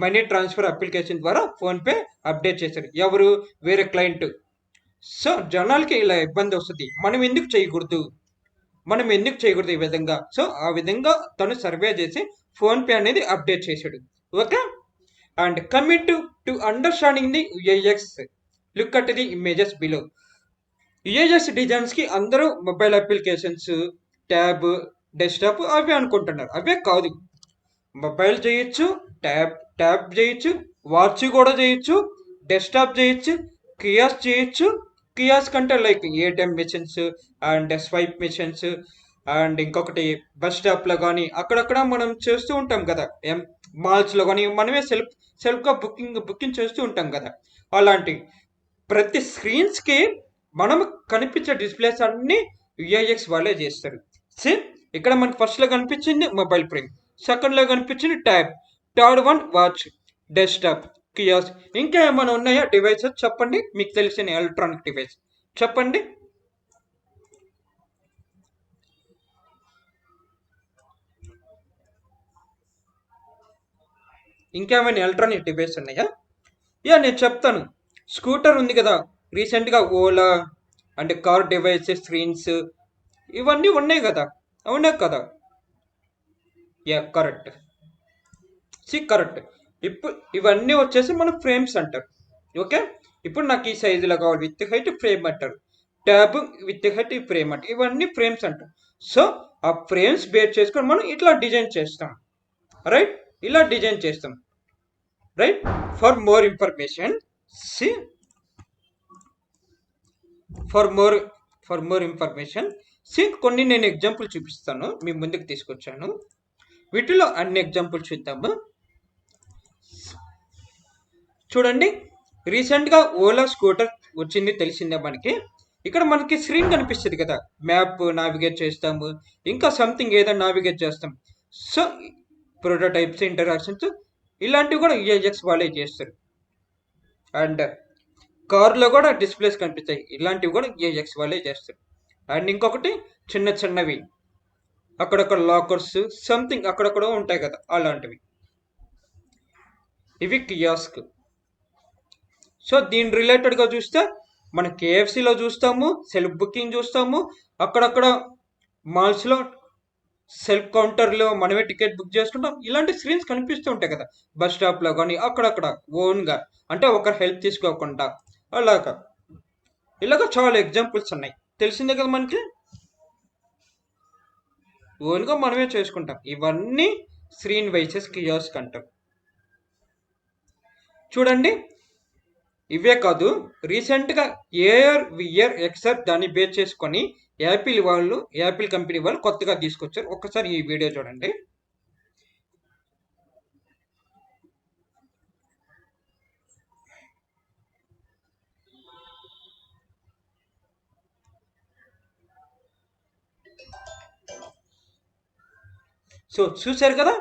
మనీ ట్రాన్స్ఫర్ అప్లికేషన్ ద్వారా ఫోన్పే అప్డేట్ చేశారు, ఎవరు? వేరే క్లయింట్. సో జనాలకి ఇలా ఇబ్బంది వస్తుంది, మనం ఎందుకు చేయకూడదు ఈ విధంగా? సో ఆ విధంగా తను సర్వే చేసి ఫోన్పే అనేది అప్డేట్ చేశాడు. Okay, and coming to understanding the UIX, look at the images below. UIX డిజైన్స్కి అందరూ మొబైల్ అప్లికేషన్స్, ట్యాబ్, డెస్క్టాప్ అవి అనుకుంటున్నారు, అవే కాదు. మొబైల్ చేయొచ్చు, ట్యాబ్ చేయొచ్చు, వాచ్ కూడా చేయొచ్చు, డెస్క్టాప్ చేయొచ్చు, కియాస్ కంటే like ATM machines and swipe machines, and ఇంకొకటి బస్ స్టాప్లో కానీ అక్కడక్కడ మనం చేస్తూ ఉంటాం కదా, మాల్స్లో కానీ మనమే సెల్ఫ్గా బుకింగ్ చేస్తూ ఉంటాం కదా. అలాంటి ప్రతి స్క్రీన్స్కి మనం కనిపించే డిస్ప్లేస్ అన్నీ యుఐఎక్స్ వాళ్ళే చేస్తారు. సేమ్ ఇక్కడ మనకి ఫస్ట్లో కనిపించింది మొబైల్ ఫ్రేమ్, సెకండ్లో కనిపించింది tab, third one watch, desktop, kiosk. ఇంకా ఏమైనా ఉన్నాయా డివైసెస్ చెప్పండి, మీకు తెలిసిన ఎలక్ట్రానిక్ డివైస్ చెప్పండి. ఇంకేమైనా ఎలక్ట్రానిక్ డివైస్ ఉన్నాయా? నేను చెప్తాను. స్కూటర్ ఉంది కదా, రీసెంట్గా ఓలా అంటే కార్ డివైసెస్, స్క్రీన్స్ ఇవన్నీ ఉన్నాయి కదా, అవునా కదా? కరెక్ట్. కరెక్ట్. ఇప్పుడు ఇవన్నీ వచ్చేసి మన ఫ్రేమ్స్ అంటారు. ఓకే, ఇప్పుడు నాకు ఈ సైజులో కావాలి, విత్ హైట్ ఫ్రేమ్ అంటారు, ట్యాబ్ విత్ హైట్ ఫ్రేమ్ అంటారు, ఇవన్నీ ఫ్రేమ్స్ అంటారు. సో ఆ ఫ్రేమ్స్ బేస్ చేసుకొని మనం ఇట్లా డిజైన్ చేస్తాం, రైట్? ఇలా డిజైన్ చేస్తాం, రైట్? ఫర్ మోర్ ఇన్ఫర్మేషన్ కొన్ని నేను ఎగ్జాంపుల్ చూపిస్తాను, మీ ముందుకు తీసుకొచ్చాను. వీటిలో అన్ని ఎగ్జాంపుల్ చూద్దాము. చూడండి, రీసెంట్గా ఓలా స్కూటర్ వచ్చింది, తెలిసిందే మనకి. ఇక్కడ మనకి స్క్రీన్ కనిపిస్తుంది కదా, మ్యాప్ నావిగేట్ చేస్తాము, ఇంకా సంథింగ్ ఏదైనా నావిగేట్ చేస్తాం. సో ప్రోటోటైప్స్, ఇంటరాక్షన్స్ ఇలాంటివి కూడా యుఐఎక్స్ వాళ్ళే చేస్తారు. అండ్ కార్లో కూడా డిస్ప్లేస్ కనిపిస్తాయి. ఇలాంటివి కూడా ఏఎక్స్ వాళ్ళే చేస్తారు. అండ్ ఇంకొకటి చిన్న చిన్నవి అక్కడక్కడ లాకర్స్ సంథింగ్ అక్కడక్కడ ఉంటాయి కదా, అలాంటివి. ఇవి కియాస్క్. సో దీని రిలేటెడ్గా చూస్తే మన కేఎఫ్సిలో చూస్తాము, సెల్ఫ్ బుకింగ్ చూస్తాము, అక్కడక్కడ మాల్స్లో సెల్ఫ్ కౌంటర్లో మనమే టికెట్ బుక్ చేసుకుంటాం. ఇలాంటి స్క్రీన్స్ కనిపిస్తూ ఉంటాయి కదా బస్ స్టాప్లో కానీ అక్కడక్కడ ఓన్గా, అంటే ఒకరు హెల్ప్ తీసుకోకుండా అలాగా. ఇలాగ చాలా ఎగ్జాంపుల్స్ ఉన్నాయి, తెలిసిందే కదా మనకి. ఓన్గా మనమే చేసుకుంటాం. ఇవన్నీ స్క్రీన్ వైసెస్ కియాస్క్ అంటాం. చూడండి, ఇవే కాదు, రీసెంట్గా ఏఆర్ విఆర్ ఎక్స్ఆర్ దాన్ని బేస్ చేసుకొని యాపిల్ కంపెనీ వాళ్ళు కొత్తగా తీసుకొచ్చారు. ఒక్కసారి ఈ వీడియో చూడండి. సో చూశారు కదా,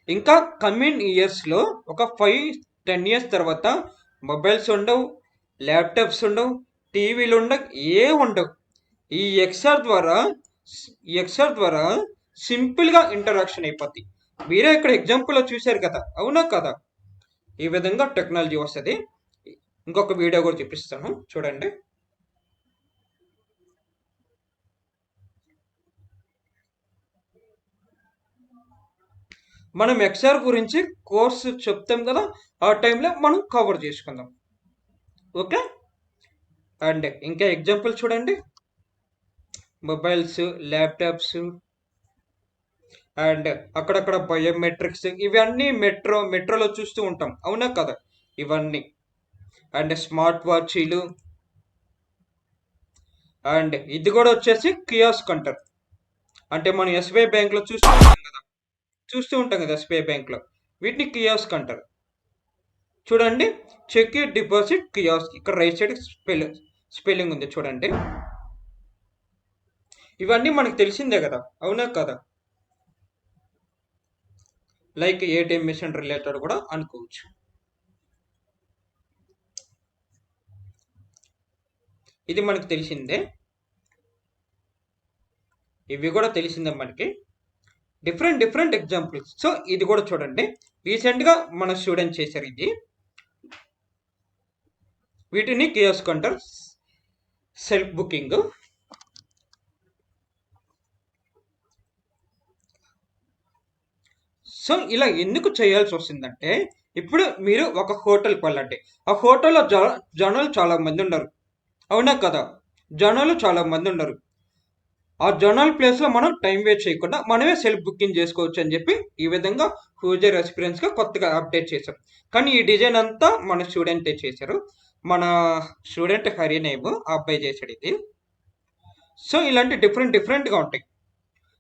ఇంకా కమింగ్ ఇయర్స్లో ఒక 5-10 ఇయర్స్ తర్వాత మొబైల్స్ ఉండవు, ల్యాప్టాప్స్ ఉండవు, టీవీలు ఉండవు, ఉండవు. ఈ ఎక్స్ఆర్ ద్వారా సింపుల్గా ఇంటరాక్షన్ అయిపోద్ది. మీరే ఇక్కడ ఎగ్జాంపుల్లో చూశారు కదా, అవునా కదా? ఈ విధంగా టెక్నాలజీ వస్తుంది. ఇంకొక వీడియో కూడా చూపిస్తాను, చూడండి. మనం ఎక్స్ఆర్ గురించి కోర్సు చెప్తాం కదా, ఆ టైంలో మనం కవర్ చేసుకుందాం. ఓకే. అండ్ ఇంకా ఎగ్జాంపుల్ చూడండి, మొబైల్స్, ల్యాప్టాప్స్, అండ్ అక్కడక్కడ బయోమెట్రిక్స్, ఇవన్నీ మెట్రోలో చూస్తూ ఉంటాం, అవునా కదా? ఇవన్నీ అండ్ స్మార్ట్ వాచీలు. అండ్ ఇది కూడా వచ్చేసి కియాస్క్ అంటారు. అంటే మనం ఎస్బీఐ బ్యాంక్లో చూస్తూ ఉంటాం కదా ఎస్బీఐ బ్యాంక్లో, వీటిని కియాస్క్ అంటారు. చూడండి, చెక్ డిపాజిట్ కియాస్క్, ఇక్కడ రైట్ సైడ్ స్పెల్లింగ్ ఉంది చూడండి. ఇవన్నీ మనకు తెలిసిందే కదా, అవునా కదా? లైక్ ఏటీఎం మిషన్ రిలేటెడ్ కూడా అనుకోవచ్చు. ఇది మనకు తెలిసిందే, ఇవి కూడా తెలిసిందే మనకి. Different examples. సో ఇది కూడా చూడండి, రీసెంట్గా మన స్టూడెంట్ చేశారు ఇది. వీటిని కియాస్క్ అంటారు, సెల్ఫ్ బుకింగ్. సో ఇలా ఎందుకు చేయాల్సి వస్తుందంటే, ఇప్పుడు మీరు ఒక హోటల్కి వెళ్ళండి, ఆ హోటల్లో జనాలు చాలా మంది ఉన్నారు, అవునా కదా? జనాలు చాలా మంది ఉన్నారు. ఆ జనరల్ ప్లేస్లో మనం టైం వేస్ట్ చేయకుండా మనమే సెల్ఫ్ బుకింగ్ చేసుకోవచ్చు అని చెప్పి ఈ విధంగా యూజర్ ఎక్స్పీరియన్స్గా కొత్తగా అప్డేట్ చేశాం. కానీ ఈ డిజైన్ అంతా మన స్టూడెంటే చేశారు. మన స్టూడెంట్ హరి నేమ్, ఆ అబ్బాయి చేశాడు ఇది. సో ఇలాంటి డిఫరెంట్గా ఉంటాయి.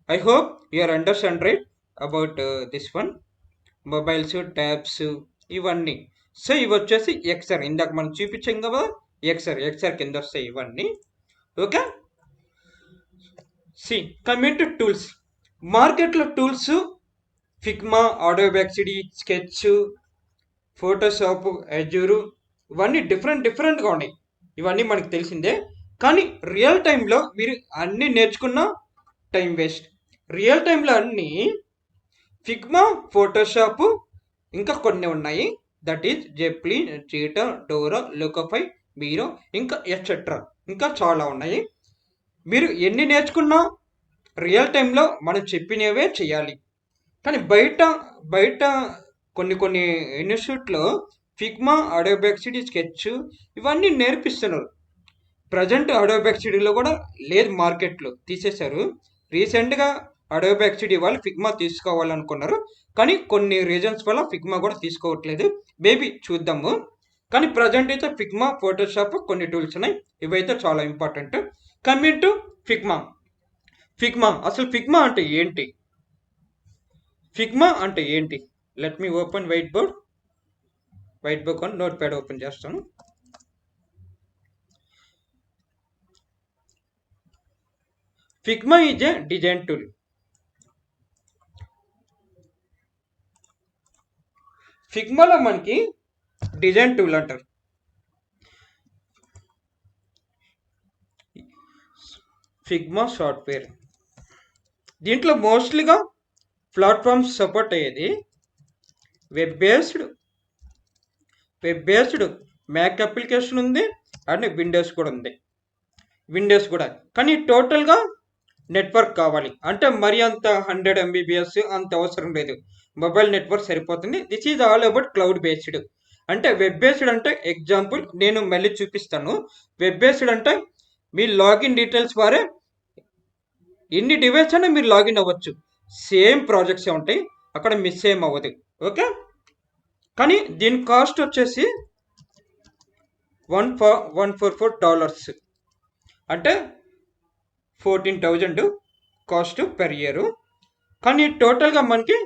I hope you're understand right about this one. Mobiles, tabs, ఇవన్నీ. సో ఇవి వచ్చేసి ఎక్స్ఆర్, ఇందాక మనం చూపించాం కదా, ఎక్స్ఆర్ కింద వస్తాయి ఇవన్నీ. ఓకే. Coming to tools. మార్కెట్లో tools Figma, Adobe XD, sketch, Photoshop, Azure, ఇవన్నీ డిఫరెంట్గా ఉన్నాయి. ఇవన్నీ మనకు తెలిసిందే. కానీ రియల్ టైంలో మీరు అన్నీ నేర్చుకున్న టైం వేస్ట్. రియల్ టైంలో అన్నీ ఫిగ్మా, ఫోటోషాప్, ఇంకా కొన్ని ఉన్నాయి. దట్ ఈజ్ జెప్లిన్, చీటా, డోరా, లోకోఫై, మీరో, ఇంకా ఎట్సెట్రా, ఇంకా చాలా ఉన్నాయి. మీరు ఎన్ని నేర్చుకున్నా రియల్ టైంలో మనం చెప్పినవే చేయాలి. కానీ బయట కొన్ని ఇన్స్టిట్యూట్లో ఫిగ్మా, అడోబ్ ఎక్స్డీ, స్కెచ్ ఇవన్నీ నేర్పిస్తున్నారు. ప్రజెంట్ అడోబ్ ఎక్స్డీలో కూడా లేదు, మార్కెట్లో తీసేశారు. రీసెంట్గా అడోబ్ ఎక్స్డీ వాళ్ళు ఫిగ్మా తీసుకోవాలనుకున్నారు, కానీ కొన్ని రీజన్స్ వల్ల ఫిగ్మా కూడా తీసుకోవట్లేదు. మేబీ చూద్దాము. కానీ ప్రజెంట్ అయితే ఫిగ్మా, ఫోటోషాప్ కొన్ని టూల్స్ ఉన్నాయి, ఇవైతే చాలా ఇంపార్టెంట్. కమింగ్ టు ఫిగ్మా అసలు ఫిగ్మా అంటే ఏంటి? ఫిగ్మా అంటే ఏంటి? Let me open whiteboard అని నోట్ ప్యాడ్ ఓపెన్ చేస్తాను. Figma is a design tool. ఫిగ్మాలో మనకి డిజైన్ టూల్ అంటారు. Figma software. దీంట్లో మోస్ట్లీగా ప్లాట్ఫామ్స్ సపోర్ట్ అయ్యేది వెబ్ బేస్డ్ మ్యాక్ అప్లికేషన్ ఉంది అండ్ విండోస్ కూడా ఉంది. కానీ టోటల్గా నెట్వర్క్ కావాలి అంటే మరి అంత 100 MBPS అంత అవసరం లేదు. మొబైల్ నెట్వర్క్ సరిపోతుంది. This is all about cloud based. అంటే వెబ్ బేస్డ్ అంటే ఎగ్జాంపుల్ నేను మళ్ళీ చూపిస్తాను. వెబ్ బేస్డ్ అంటే మీ లాగిన్ డీటెయిల్స్ ద్వారా ఎన్ని డివైస్ అయినా మీరు లాగిన్ అవ్వచ్చు. సేమ్ ప్రాజెక్ట్సే ఉంటాయి, అక్కడ మిస్ ఏం అవ్వదు. ఓకే, కానీ దీని కాస్ట్ వచ్చేసి $144 అంటే 14,000 కాస్ట్ పెర్ ఇయర్. కానీ టోటల్గా మనకి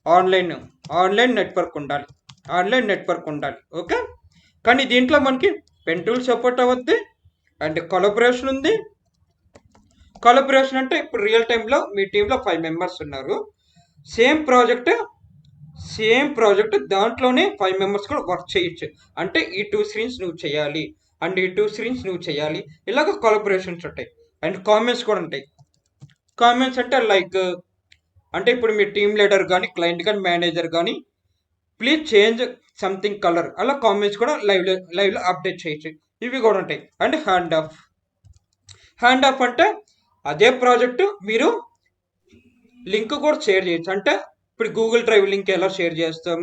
ఆన్లైన్ నెట్వర్క్ ఉండాలి. ఓకే, కానీ దీంట్లో మనకి పెన్ టూల్ సపోర్ట్ అవ్వద్ది అండ్ కొలాబరేషన్ ఉంది. కొలాబరేషన్ అంటే ఇప్పుడు రియల్ టైంలో మీ టీంలో 5 మెంబర్స్ ఉన్నారు. సేమ్ ప్రాజెక్ట్ దాంట్లోనే 5 మెంబర్స్ కూడా వర్క్ చేయొచ్చు. అంటే ఈ 2 స్క్రీన్స్ నువ్వు చేయాలి అండ్ ఈ 2 స్క్రీన్స్ నువ్వు చేయాలి. ఇలాగ కొలాబరేషన్స్ ఉంటాయి అండ్ కామెంట్స్ కూడా ఉంటాయి. కామెంట్స్ అంటే లైక్ అంటే ఇప్పుడు మీ టీమ్ లీడర్ కానీ క్లయింట్ కానీ మేనేజర్ కానీ ప్లీజ్ చేంజ్ సంథింగ్ కలర్ అలా కామెంట్స్ కూడా లైవ్లో అప్డేట్ చేయొచ్చు. ఇవి కూడా ఉంటాయి. అండ్ హ్యాండ్ ఆఫ్ అంటే అదే ప్రాజెక్టు మీరు లింక్ కూడా షేర్ చేయొచ్చు. అంటే ఇప్పుడు గూగుల్ డ్రైవ్ లింక్ ఎలా షేర్ చేస్తాం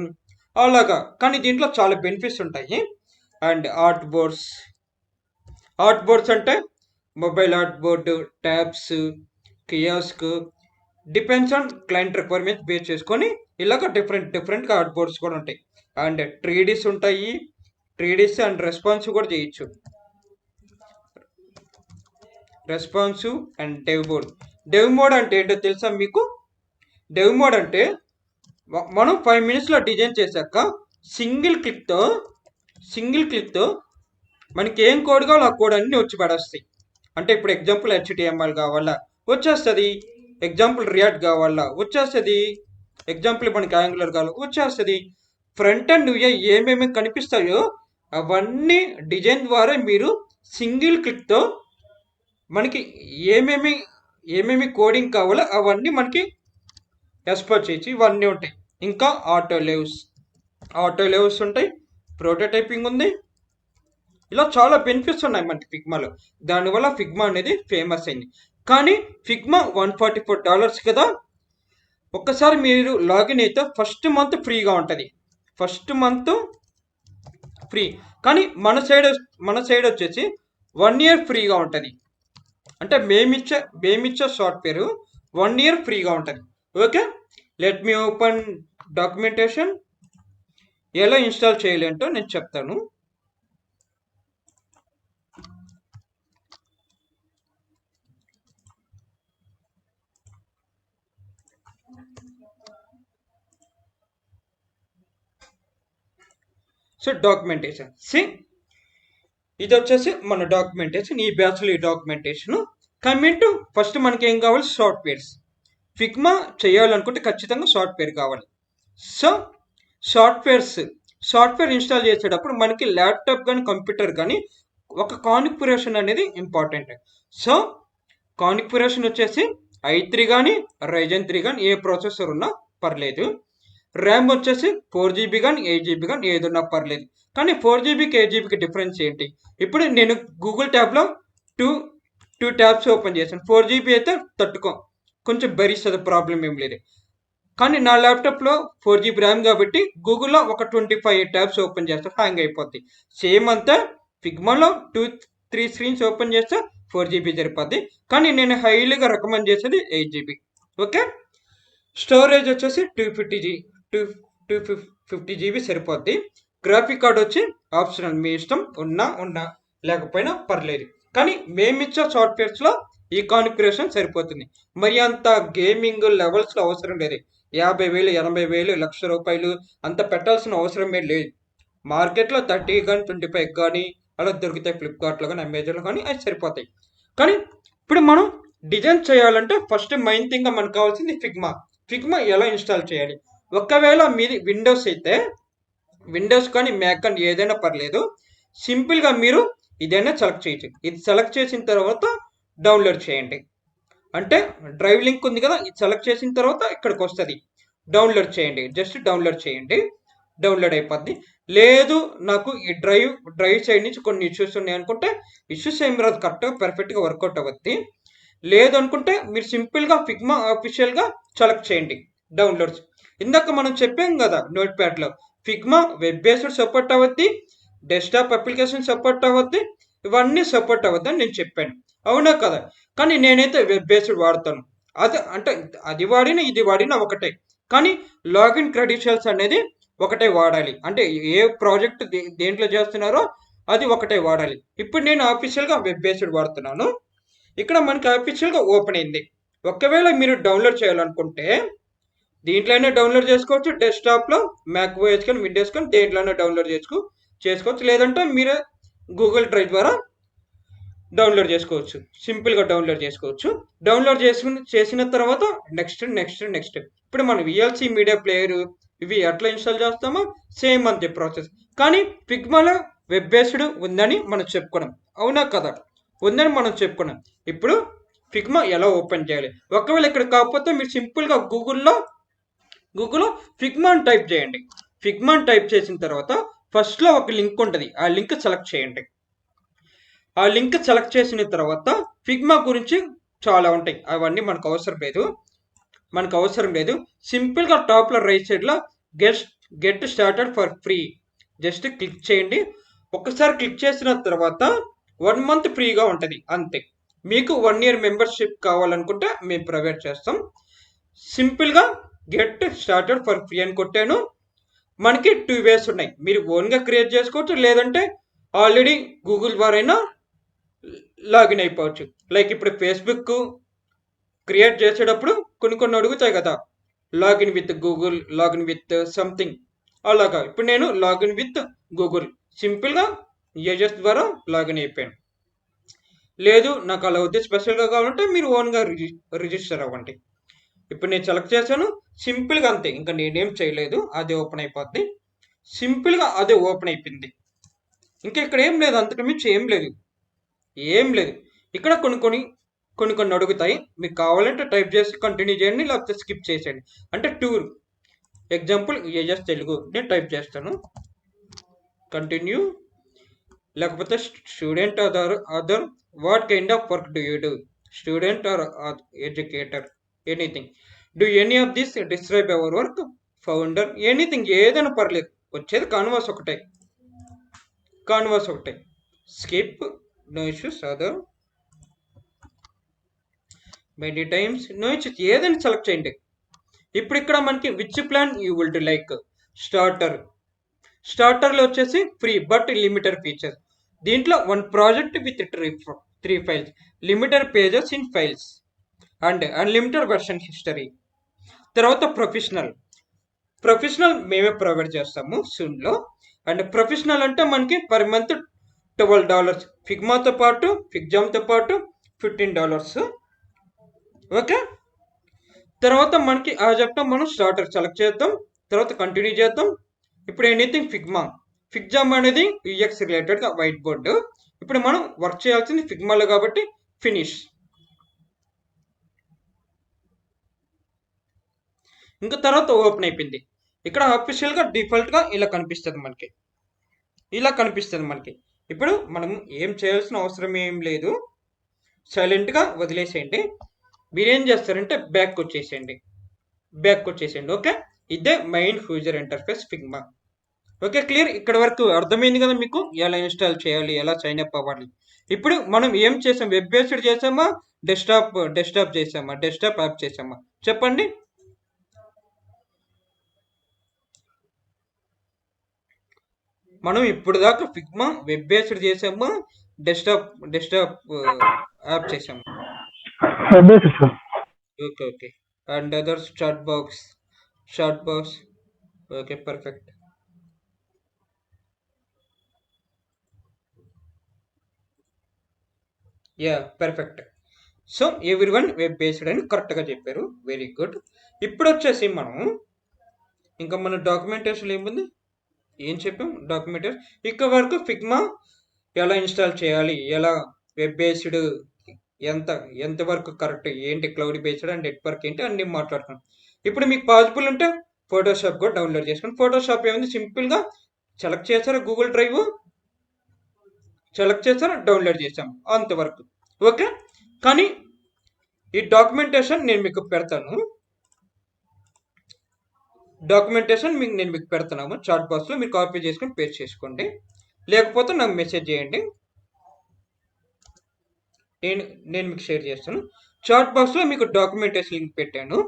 అలాగా. కానీ దీంట్లో చాలా బెనిఫిట్స్ ఉంటాయి. అండ్ ఆర్ట్ బోర్డ్స్ అంటే mobile art board, tabs, kiosk depends on client requirements base చేసుకొని ఇలాగ డిఫరెంట్గా ఆర్ట్ బోర్డ్స్ కూడా ఉంటాయి. అండ్ 3Ds ఉంటాయి. 3Ds అండ్ రెస్పాన్సివ్ కూడా చేయొచ్చు. రెస్పాన్సివ్ అండ్ డెవ్ మోడ్ అంటే ఏంటో తెలుసా మీకు? డెవ్ మోడ్ అంటే మనం 5 minutesలో డిజైన్ చేశాక సింగిల్ క్లిక్తో మనకి ఏం కోడ్ కావాలో ఆ కోడ్ అన్నీ వచ్చి పడేస్తాయి. అంటే ఇప్పుడు ఎగ్జాంపుల్ HTML కావాలా వచ్చేస్తుంది, ఎగ్జాంపుల్ రియాక్ట్ కావాలా వచ్చేస్తుంది, ఎగ్జాంపుల్ మనకి యాంగులర్ కావాలా వచ్చేస్తుంది. ఫ్రంట్ అండ్ ఏమేమి కనిపిస్తాయో అవన్నీ డిజైన్ ద్వారా మీరు సింగిల్ క్లిక్తో మనకి ఏమేమి కోడింగ్ కావాలో అవన్నీ మనకి ఎక్స్పోర్ట్ చేయొచ్చు. ఇవన్నీ ఉంటాయి. ఇంకా ఆటో లేవ్స్ ఉంటాయి. ప్రోటోటైపింగ్ ఉంది. ఇలా చాలా బెనిఫిట్స్ ఉన్నాయి మనకి ఫిగ్మాలో. దానివల్ల ఫిగ్మా అనేది ఫేమస్ అయింది. కానీ ఫిగ్మా $144 కదా. ఒక్కసారి మీరు లాగిన్ అయితే ఫస్ట్ మంత్ ఫ్రీగా ఉంటుంది. కానీ మన సైడ్ వచ్చేసి 1 year ఫ్రీగా ఉంటుంది. అంటే మేమిచ్చే సాఫ్ట్వేర్ 1 year ఫ్రీగా ఉంటుంది. Okay, let me open documentation. ఎలా ఇన్స్టాల్ చేయాలంటో నేను చెప్తాను. సో డాక్యుమెంటేషన్ ఇది వచ్చేసి మన డాక్యుమెంటేషన్. ఈ బ్యాచ్లో ఈ డాక్యుమెంటేషన్ కమింగ్ టు ఫస్ట్ మనకి ఏం కావాలి? సాఫ్ట్వేర్స్. ఫిగ్మా చేయాలనుకుంటే ఖచ్చితంగా సాఫ్ట్వేర్ కావాలి. సో సాఫ్ట్వేర్ ఇన్స్టాల్ చేసేటప్పుడు మనకి ల్యాప్టాప్ కానీ కంప్యూటర్ కానీ ఒక కాన్ఫిగరేషన్ అనేది ఇంపార్టెంట్. సో కాన్ఫిగరేషన్ వచ్చేసి i3 కానీ Ryzen 3 కానీ ఏ ప్రాసెసర్ ఉన్నా పర్లేదు. ర్యామ్ వచ్చేసి 4GB కానీ 8GB కానీ ఏదున్నా పర్లేదు. కానీ 4GBకి 8GBకి డిఫరెన్స్ ఏంటి? ఇప్పుడు నేను గూగుల్ ట్యాబ్లో టూ ట్యాబ్స్ ఓపెన్ చేశాను. 4GB అయితే కొంచెం భరిస్తుంది, ప్రాబ్లం ఏం లేదు. కానీ నా ల్యాప్టాప్లో 4GB ర్యామ్ కాబట్టి గూగుల్లో ఒక 25 ట్యాబ్స్ ఓపెన్ చేస్తే హ్యాంగ్ అయిపోద్ది. సేమ్ అంతా ఫిగ్మాలో 2-3 స్క్రీన్స్ ఓపెన్ చేస్తే 4GB సరిపోద్ది. కానీ నేను హైలీగా రికమెండ్ చేసేది 8GB. ఓకే, స్టోరేజ్ వచ్చేసి 250GB సరిపోద్ది. గ్రాఫిక్ కార్డ్ వచ్చి ఆప్షనల్, మీ ఇష్టం ఉన్నా లేకపోయినా పర్లేదు. కానీ మేమిచ్చే సాఫ్ట్వేర్స్లో ఈ కాన్ఫిగరేషన్ సరిపోతుంది. మరి అంత గేమింగ్ లెవెల్స్లో అవసరం లేదు. 50,000, 80,000, ₹1,00,000 అంత పెట్టాల్సిన అవసరమే లేదు. మార్కెట్లో 30 కానీ 25 కానీ అలా దొరుకుతాయి. ఫ్లిప్కార్ట్లో కానీ అమెజాన్లో కానీ అవి సరిపోతాయి. కానీ ఇప్పుడు మనం డిజైన్ చేయాలంటే ఫస్ట్ మెయిన్ థింగ్గా మనకు కావాల్సింది ఫిగ్మా ఎలా ఇన్స్టాల్ చేయాలి. ఒకవేళ మీది విండోస్ అయితే విండోస్ కానీ మ్యాక్ కానీ ఏదైనా పర్లేదు. సింపుల్గా మీరు ఇదైనా సెలెక్ట్ చేయొచ్చు. ఇది సెలెక్ట్ చేసిన తర్వాత డౌన్లోడ్ చేయండి. అంటే డ్రైవ్ లింక్ ఉంది కదా, ఇది సెలెక్ట్ చేసిన తర్వాత ఇక్కడికి వస్తుంది, డౌన్లోడ్ చేయండి, జస్ట్ డౌన్లోడ్ చేయండి, డౌన్లోడ్ అయిపోద్ది. లేదు నాకు ఈ డ్రైవ్ సైడ్ నుంచి కొన్ని ఇష్యూస్ ఉన్నాయి అనుకుంటే ఇష్యూస్ ఏమి రాదు, కరెక్ట్గా పర్ఫెక్ట్గా వర్కౌట్ అవ్వద్ది. లేదు అనుకుంటే మీరు సింపుల్గా ఫిగ్మా ఆఫీషియల్గా సెలెక్ట్ చేయండి, డౌన్లోడ్స్. ఇందాక మనం చెప్పాం కదా నోట్ ప్యాడ్లో, ఫిగ్మా వెబ్ బేస్డ్ సపోర్ట్ అవ్వద్ది, డెస్క్టాప్ అప్లికేషన్ సపోర్ట్ అవ్వద్ది, ఇవన్నీ సపోర్ట్ అవ్వద్దని నేను చెప్పాను, అవునా కదా? కానీ నేనైతే వెబ్ బేస్డ్ వాడతాను. అది అంటే అది వాడినా ఇది వాడినా ఒకటే, కానీ లాగిన్ క్రెడెన్షియల్స్ అనేది ఒకటే వాడాలి. అంటే ఏ ప్రాజెక్ట్ దేంట్లో చేస్తున్నారో అది ఒకటే వాడాలి. ఇప్పుడు నేను ఆఫీషియల్గా వెబ్ బేస్డ్ వాడుతున్నాను. ఇక్కడ మనకి ఆఫీషియల్గా ఓపెన్ అయింది. ఒకవేళ మీరు డౌన్లోడ్ చేయాలనుకుంటే దీంట్లోనే డౌన్లోడ్ చేసుకోవచ్చు, డెస్క్టాప్లో మ్యాక్ ఓఎస్ కానీ విండోస్ కానీ దేంట్లోనే డౌన్లోడ్ చేసుకోవచ్చు. లేదంటే మీరే గూగుల్ డ్రైవ్ ద్వారా డౌన్లోడ్ చేసుకోవచ్చు, సింపుల్గా డౌన్లోడ్ చేసుకోవచ్చు. డౌన్లోడ్ చేసిన తర్వాత నెక్స్ట్. ఇప్పుడు మనం విఎల్సి మీడియా ప్లేయర్ ఇవి ఎట్లా ఇన్స్టాల్ చేస్తామో సేమ్ అంతే ప్రాసెస్. కానీ ఫిగ్మాలో వెబ్ బేస్డ్ ఉందని మనం చెప్పుకున్నాం, అవునా కదా? ఉందని మనం చెప్పుకున్నాం. ఇప్పుడు ఫిగ్మా ఎలా ఓపెన్ చేయాలి? ఒకవేళ ఇక్కడ కాకపోతే మీరు సింపుల్గా గూగుల్లో ఫిగ్మా అని టైప్ చేయండి. ఫిగ్మా అని టైప్ చేసిన తర్వాత ఫస్ట్లో ఒక లింక్ ఉంటుంది, ఆ లింక్ సెలెక్ట్ చేయండి. ఆ లింక్ సెలెక్ట్ చేసిన తర్వాత ఫిగ్మా గురించి చాలా ఉంటాయి, అవన్నీ మనకు అవసరం లేదు. సింపుల్గా టాప్లో రైట్ సైడ్లో get started for free just click చేయండి. ఒక్కసారి క్లిక్ చేసిన తర్వాత 1 month ఫ్రీగా ఉంటుంది అంతే. మీకు 1 year మెంబర్షిప్ కావాలనుకుంటే మేము ప్రొవైడ్ చేస్తాం. సింపుల్గా గెట్ స్టార్టెడ్ ఫర్ ఫ్రీ అని కొట్టాను. మనకి 2 ways ఉన్నాయి, మీరు ఓన్గా క్రియేట్ చేసుకోవచ్చు, లేదంటే ఆల్రెడీ గూగుల్ ద్వారా లాగిన్ అయిపోవచ్చు. లైక్ ఇప్పుడు ఫేస్బుక్ క్రియేట్ చేసేటప్పుడు కొన్ని అడుగుతాయి కదా, login with Google, login with something, అలాగా. ఇప్పుడు నేను లాగిన్ విత్ గూగుల్ సింపుల్గా ఏజెస్ ద్వారా లాగిన్ అయిపోయాను. లేదు నాకు అలా వద్దు, స్పెషల్గా కావాలంటే మీరు ఓన్గా రిజిస్టర్ అవ్వండి. ఇప్పుడు నేను సెలెక్ట్ చేశాను, సింపుల్గా అంతే, ఇంకా నేనేం చేయలేదు, అదే ఓపెన్ అయిపోద్ది. సింపుల్గా అదే ఓపెన్ అయిపోయింది. ఇంకా ఇక్కడ ఏం లేదు, అంతకు మించి ఏం లేదు. ఇక్కడ కొన్ని అడుగుతాయి, మీకు కావాలంటే టైప్ చేసి కంటిన్యూ చేయండి, లేకపోతే స్కిప్ చేసేయండి. అంటే టూర్ ఎగ్జాంపుల్ ఏజెస్ తెలుగు నేను టైప్ చేస్తాను, కంటిన్యూ. లేకపోతే student other what kind of work do you do, student or educator, anything. Do any of this describe our work, founder, anything, ఏదైనా పర్లేదు. వచ్చేది కాన్వాస్ ఒకటే. Skip, no issues, other, many times, no issues, ఏదైనా select చేయండి. ఇప్పుడు ఇక్కడ మనకి which plan you will do, like స్టార్టర్లో వచ్చేసి ఫ్రీ బట్ లిమిటెడ్ ఫీచర్స్. దీంట్లో 1 project with 3 files, limited pages in files and unlimited version history. తర్వాత ప్రొఫెషనల్ మేమే ప్రొవైడ్ చేస్తాము సూన్లో. అండ్ ప్రొఫెషనల్ అంటే మనకి పర్ మంత్ $12, ఫిగ్మాతో పాటు ఫిగ్జామ్తో పాటు $15. ఓకే, తర్వాత మనకి ఆ చెప్తాం, మనం స్టార్టర్ సెలెక్ట్ చేద్దాం, తర్వాత కంటిన్యూ చేద్దాం. ఇప్పుడు ఎనీథింగ్ ఫిగ్జామ్ అనేది యూఎక్స్ రిలేటెడ్గా వైట్ బోర్డు. ఇప్పుడు మనం వర్క్ చేయాల్సింది ఫిగ్మాలో కాబట్టి ఫినిష్. ఇంకా తర్వాత ఓపెన్ అయిపోయింది. ఇక్కడ అఫీషియల్గా డిఫాల్ట్గా ఇలా కనిపిస్తుంది మనకి. ఇప్పుడు మనం ఏం చేయాల్సిన అవసరం ఏం లేదు, సైలెంట్గా వదిలేసేయండి. మీరేం చేస్తారంటే బ్యాక్ వచ్చేసేయండి. ఓకే, ఇదే main user interface Figma. Okay, clear. ఇక్కడ వరకు అర్థమైంది కదా మీకు, ఎలా ఇన్స్టాల్ చేయాలి, ఎలా సైన్ అప్ అవ్వాలి. ఇప్పుడు మనం ఏం చేసాం, వెబ్ బేస్డ్ చేసామా, డెస్క్టాప్ చేసామా, డెస్క్టాప్ యాప్ చేసామా, చెప్పండి. మనం ఇప్పుడు దాకా ఫిగ్మా వెబ్ బేస్డ్ చేసామా, డెస్క్టాప్ యాప్ చేసామా? Okay. And others chat box. Okay, perfect. Perfect. So everyone web based అని కరెక్ట్గా చెప్పారు, వెరీ గుడ్. ఇప్పుడు వచ్చేసి మనం ఇంకా మన డాక్యుమెంటేషన్ ఏముంది, ఏం చెప్పాం ఇక్కడ వరకు ఫిగ్మా ఎలా ఇన్స్టాల్ చేయాలి, ఎలా వెబ్ బేస్డ్ ఎంతవరకు కరెక్ట్, ఏంటి క్లౌడ్ బేస్డ్ అండ్ నెట్వర్క్ ఏంటి అన్ని మాట్లాడుకున్నాం. ఇప్పుడు మీకు పాసిబుల్ ఉంటే ఫోటోషాప్ కూడా డౌన్లోడ్ చేసుకోండి. ఫోటోషాప్ ఏముంది, సింపుల్గా సెలెక్ట్ చేశారు, గూగుల్ డ్రైవ్ సెలెక్ట్ చేశారు, డౌన్లోడ్ చేసాం, అంతవరకు ఓకే. కానీ ఈ డాక్యుమెంటేషన్ నేను మీకు పెడతాను, నేను మీకు పెడుతున్నాము చాట్ బాక్స్లో, మీరు కాపీ చేసుకొని పేస్ట్ చేసుకోండి, లేకపోతే నాకు మెసేజ్ చేయండి, నేను మీకు షేర్ చేస్తాను. చాట్ బాక్స్లో మీకు డాక్యుమెంటేషన్ లింక్ పెట్టాను,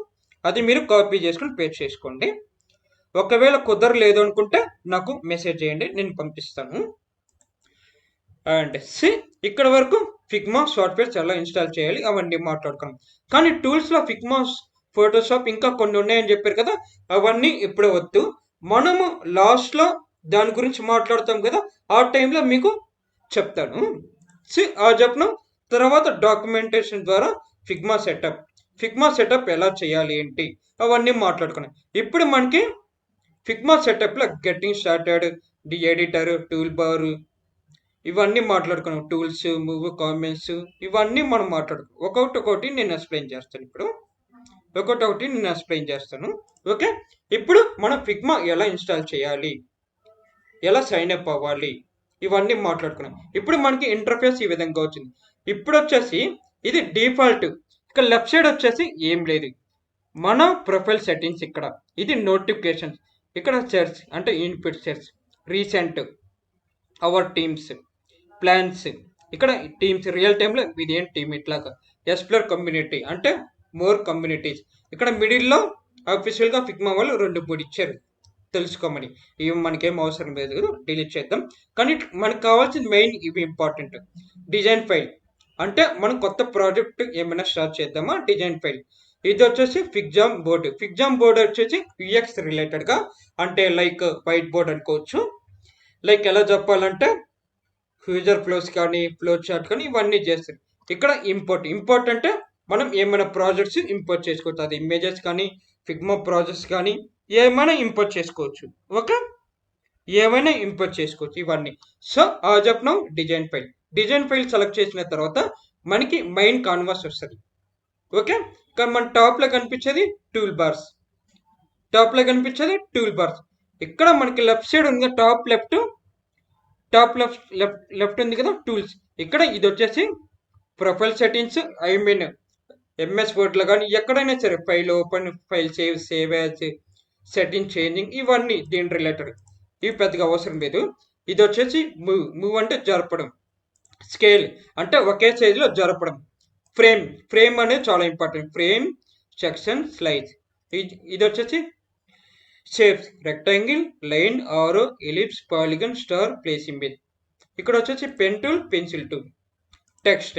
అది మీరు కాపీ చేసుకొని పేస్ట్ చేసుకోండి. ఒకవేళ కుదరలేదు అనుకుంటే నాకు మెసేజ్ చేయండి, నేను పంపిస్తాను. అండ్ ఇక్కడ వరకు ఫిగ్మా సాఫ్ట్వేర్స్ ఎలా ఇన్స్టాల్ చేయాలి అవన్నీ మాట్లాడుకున్నాం. కానీ టూల్స్లో ఫిగ్మా, ఫోటోషాప్ ఇంకా కొన్ని ఉన్నాయని చెప్పారు కదా, అవన్నీ ఇప్పుడు వద్దు, మనము లాస్ట్లో దాని గురించి మాట్లాడతాం కదా, ఆ టైంలో మీకు చెప్తాను. ఆ చెప్పను తర్వాత డాక్యుమెంటేషన్ ద్వారా ఫిగ్మా సెటప్ ఎలా చేయాలి ఏంటి అవన్నీ మాట్లాడుకున్నాం. ఇప్పుడు మనకి ఫిగ్మా సెటప్లో getting started, the editor, toolbar, ఇవన్నీ మాట్లాడుకున్నాం, టూల్స్, మూవ్, కామెంట్స్, ఇవన్నీ మనం మాట్లాడుకున్నాం. ఒక్కొక్కటి నేను ఎక్స్ప్లెయిన్ చేస్తాను ఇప్పుడు, ఓకే. ఇప్పుడు మనం ఫిగ్మా ఎలా ఇన్స్టాల్ చేయాలి, ఎలా సైన్ అప్ అవ్వాలి, ఇవన్నీ మాట్లాడుకున్నాం. ఇప్పుడు మనకి ఇంటర్ఫేస్ ఈ విధంగా వచ్చింది. ఇప్పుడు వచ్చేసి ఇది డిఫాల్ట్, ఇక్కడ లెఫ్ట్ సైడ్ వచ్చేసి ఏం లేదు, మన ప్రొఫైల్ సెట్టింగ్స్, ఇక్కడ ఇది నోటిఫికేషన్స్, ఇక్కడ సెర్చ్ అంటే input search, recent, hour teams, plans, ఇక్కడ టీమ్స్ రియల్ టైంలో ఇది ఏం టీమ్, ఇట్లాగా ఎక్స్ప్లోర్ కమ్యూనిటీ అంటే మోర్ కమ్యూనిటీస్, ఇక్కడ మిడిల్లో అఫీషియల్గా ఫిగ్మా వాళ్ళు 2-3 ఇచ్చారు తెలుసుకోమని, ఇవి మనకేం అవసరం లేదు, డిలీట్ చేద్దాం. కానీ మనకు కావాల్సింది మెయిన్ ఇవి ఇంపార్టెంట్. డిజైన్ ఫైల్ అంటే మనం కొత్త ప్రాజెక్ట్ ఏమైనా స్టార్ట్ చేద్దామా, డిజైన్ ఫైల్. ఇది వచ్చేసి ఫిగ్జామ్ బోర్డు వచ్చేసి యూఎక్స్ రిలేటెడ్గా, అంటే లైక్ వైట్ బోర్డ్ అనుకోవచ్చు. లైక్ ఎలా చెప్పాలంటే ఫ్యూచర్ ఫ్లోస్ కానీ, ఫ్లో చార్ట్ కానీ, ఇవన్నీ చేస్తారు. ఇక్కడ ఇంపోర్ట్ అంటే మనం ఏమైనా ప్రాజెక్ట్స్ ఇంపోర్ట్ చేసుకోవచ్చు, అది ఇమేజెస్ కానీ, ఫిగ్మా ప్రాజెక్ట్స్ కానీ ఏమైనా ఇంపోర్ట్ చేసుకోవచ్చు, ఓకే, ఏమైనా ఇంపోర్ట్ చేసుకోవచ్చు ఇవన్నీ. సో ఆ చెప్పిన డిజైన్ ఫైల్ సెలెక్ట్ చేసిన తర్వాత మనకి మెయిన్ కాన్వాస్ వస్తుంది, ఓకే. ఇక్కడ మన టాప్లో కనిపించేది టూల్ బార్స్, ఇక్కడ మనకి లెఫ్ట్ సైడ్ ఉంది, టాప్ లెఫ్ట్ ఉంది కదా టూల్స్, ఇక్కడ ఇది వచ్చేసి profile settings, I mean MS వర్డ్లో కానీ ఎక్కడైనా సరే file open, file save as, setting changing, ఇవన్నీ దీని రిలేటెడ్, ఇవి పెద్దగా అవసరం లేదు. ఇది వచ్చేసి మూవ్ అంటే జరపడం, స్కేల్ అంటే ఒకే సైజులో జరపడం, ఫ్రేమ్ అనేది చాలా ఇంపార్టెంట్, ఫ్రేమ్, సెక్షన్, స్లైడ్. ఇది వచ్చేసి షేప్స్, రెక్టాంగిల్, లైన్, ఆరో, ellipse, polygon, star, place image. ఇక్కడ వచ్చేసి pen tool, pencil tool, text,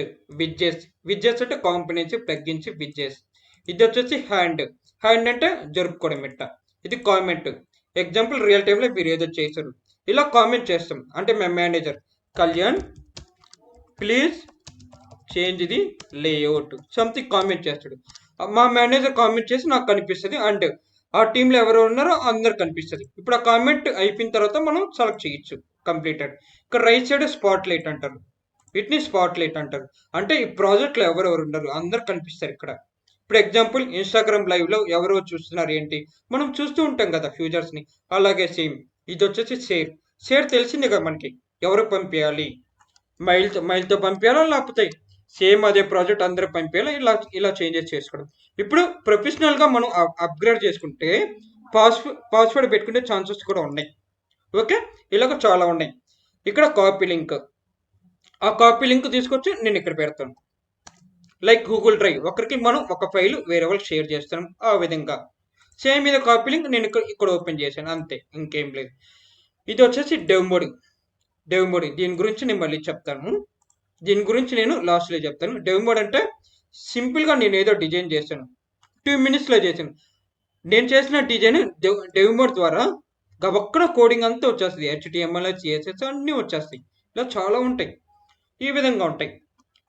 widgets అంటే కాంపోనెంట్స్, ప్లగ్ఇన్స్, విడ్జెట్స్. ఇది వచ్చేసి హ్యాండ్ అంటే జరుపుకోవడం ఇట్ట. ఇది కామెంట్, ఎగ్జాంపుల్ రియల్ టైంలో మీరు ఏదో చేశారు, ఇలా కామెంట్ చేస్తాం, అంటే మా manager Kalyan please change the layout, something comment చేస్తాడు, మా మేనేజర్ కామెంట్ చేసి నాకు కనిపిస్తుంది, అండ్ ఆ టీంలో ఎవరు ఉన్నారో అందరు కనిపిస్తుంది. ఇప్పుడు ఆ కామెంట్ అయిపోయిన తర్వాత మనం సెలెక్ట్ చేయొచ్చు, కంప్లీటెడ్. ఇక్కడ రైట్ సైడ్ స్పాట్ లైట్ అంటారు, వీటిని స్పాట్ లైట్ అంటారు, అంటే ఈ ప్రాజెక్ట్లో ఎవరెవరు ఉన్నారు అందరు కనిపిస్తారు ఇక్కడ. ఇప్పుడు ఎగ్జాంపుల్ ఇన్స్టాగ్రామ్ లైవ్లో ఎవరో చూస్తున్నారు ఏంటి, మనం చూస్తూ ఉంటాం కదా ఫ్యూచర్స్ని, అలాగే సేమ్. ఇది వచ్చేసి షేర్ తెలిసిందే కదా మనకి, ఎవరు పంపించాలి, మైల్తో పంపించాలా, లేకపోతే సేమ్ అదే ప్రాజెక్ట్ అందరూ పంపించాలా, ఇలా చేంజెస్ చేసుకోవడం. ఇప్పుడు ప్రొఫెషనల్గా మనం అప్గ్రేడ్ చేసుకుంటే పాస్వర్డ్ పెట్టుకునే ఛాన్సెస్ కూడా ఉన్నాయి, ఓకే, ఇలాగ చాలా ఉన్నాయి. ఇక్కడ కాపీ లింక్, ఆ కాపీ లింక్ తీసుకొచ్చి నేను ఇక్కడ పెడతాను, లైక్ గూగుల్ డ్రైవ్, ఒకరికి మనం ఒక ఫైల్ వేరే వాళ్ళకి షేర్ చేస్తాం, ఆ విధంగా సేమ్ ఇది కాపీ లింక్ నేను ఇక్కడ ఓపెన్ చేశాను, అంతే, ఇంకేం లేదు. ఇది వచ్చేసి డెవ్ మోడ్, దీని గురించి నేను మళ్ళీ చెప్తాను, దీని గురించి నేను లాస్ట్లో చెప్తాను. డెవ్ మోడ్ అంటే సింపుల్గా నేను ఏదో డిజైన్ చేశాను, 2 minutesలో చేశాను, నేను చేసిన డిజైన్ డెవ్ మోడ్ ద్వారా గబక్కన కోడింగ్ అంతా వచ్చేస్తుంది, HTML, CSS అన్నీ వచ్చేస్తాయి, ఇలా చాలా ఉంటాయి, ఈ విధంగా ఉంటాయి.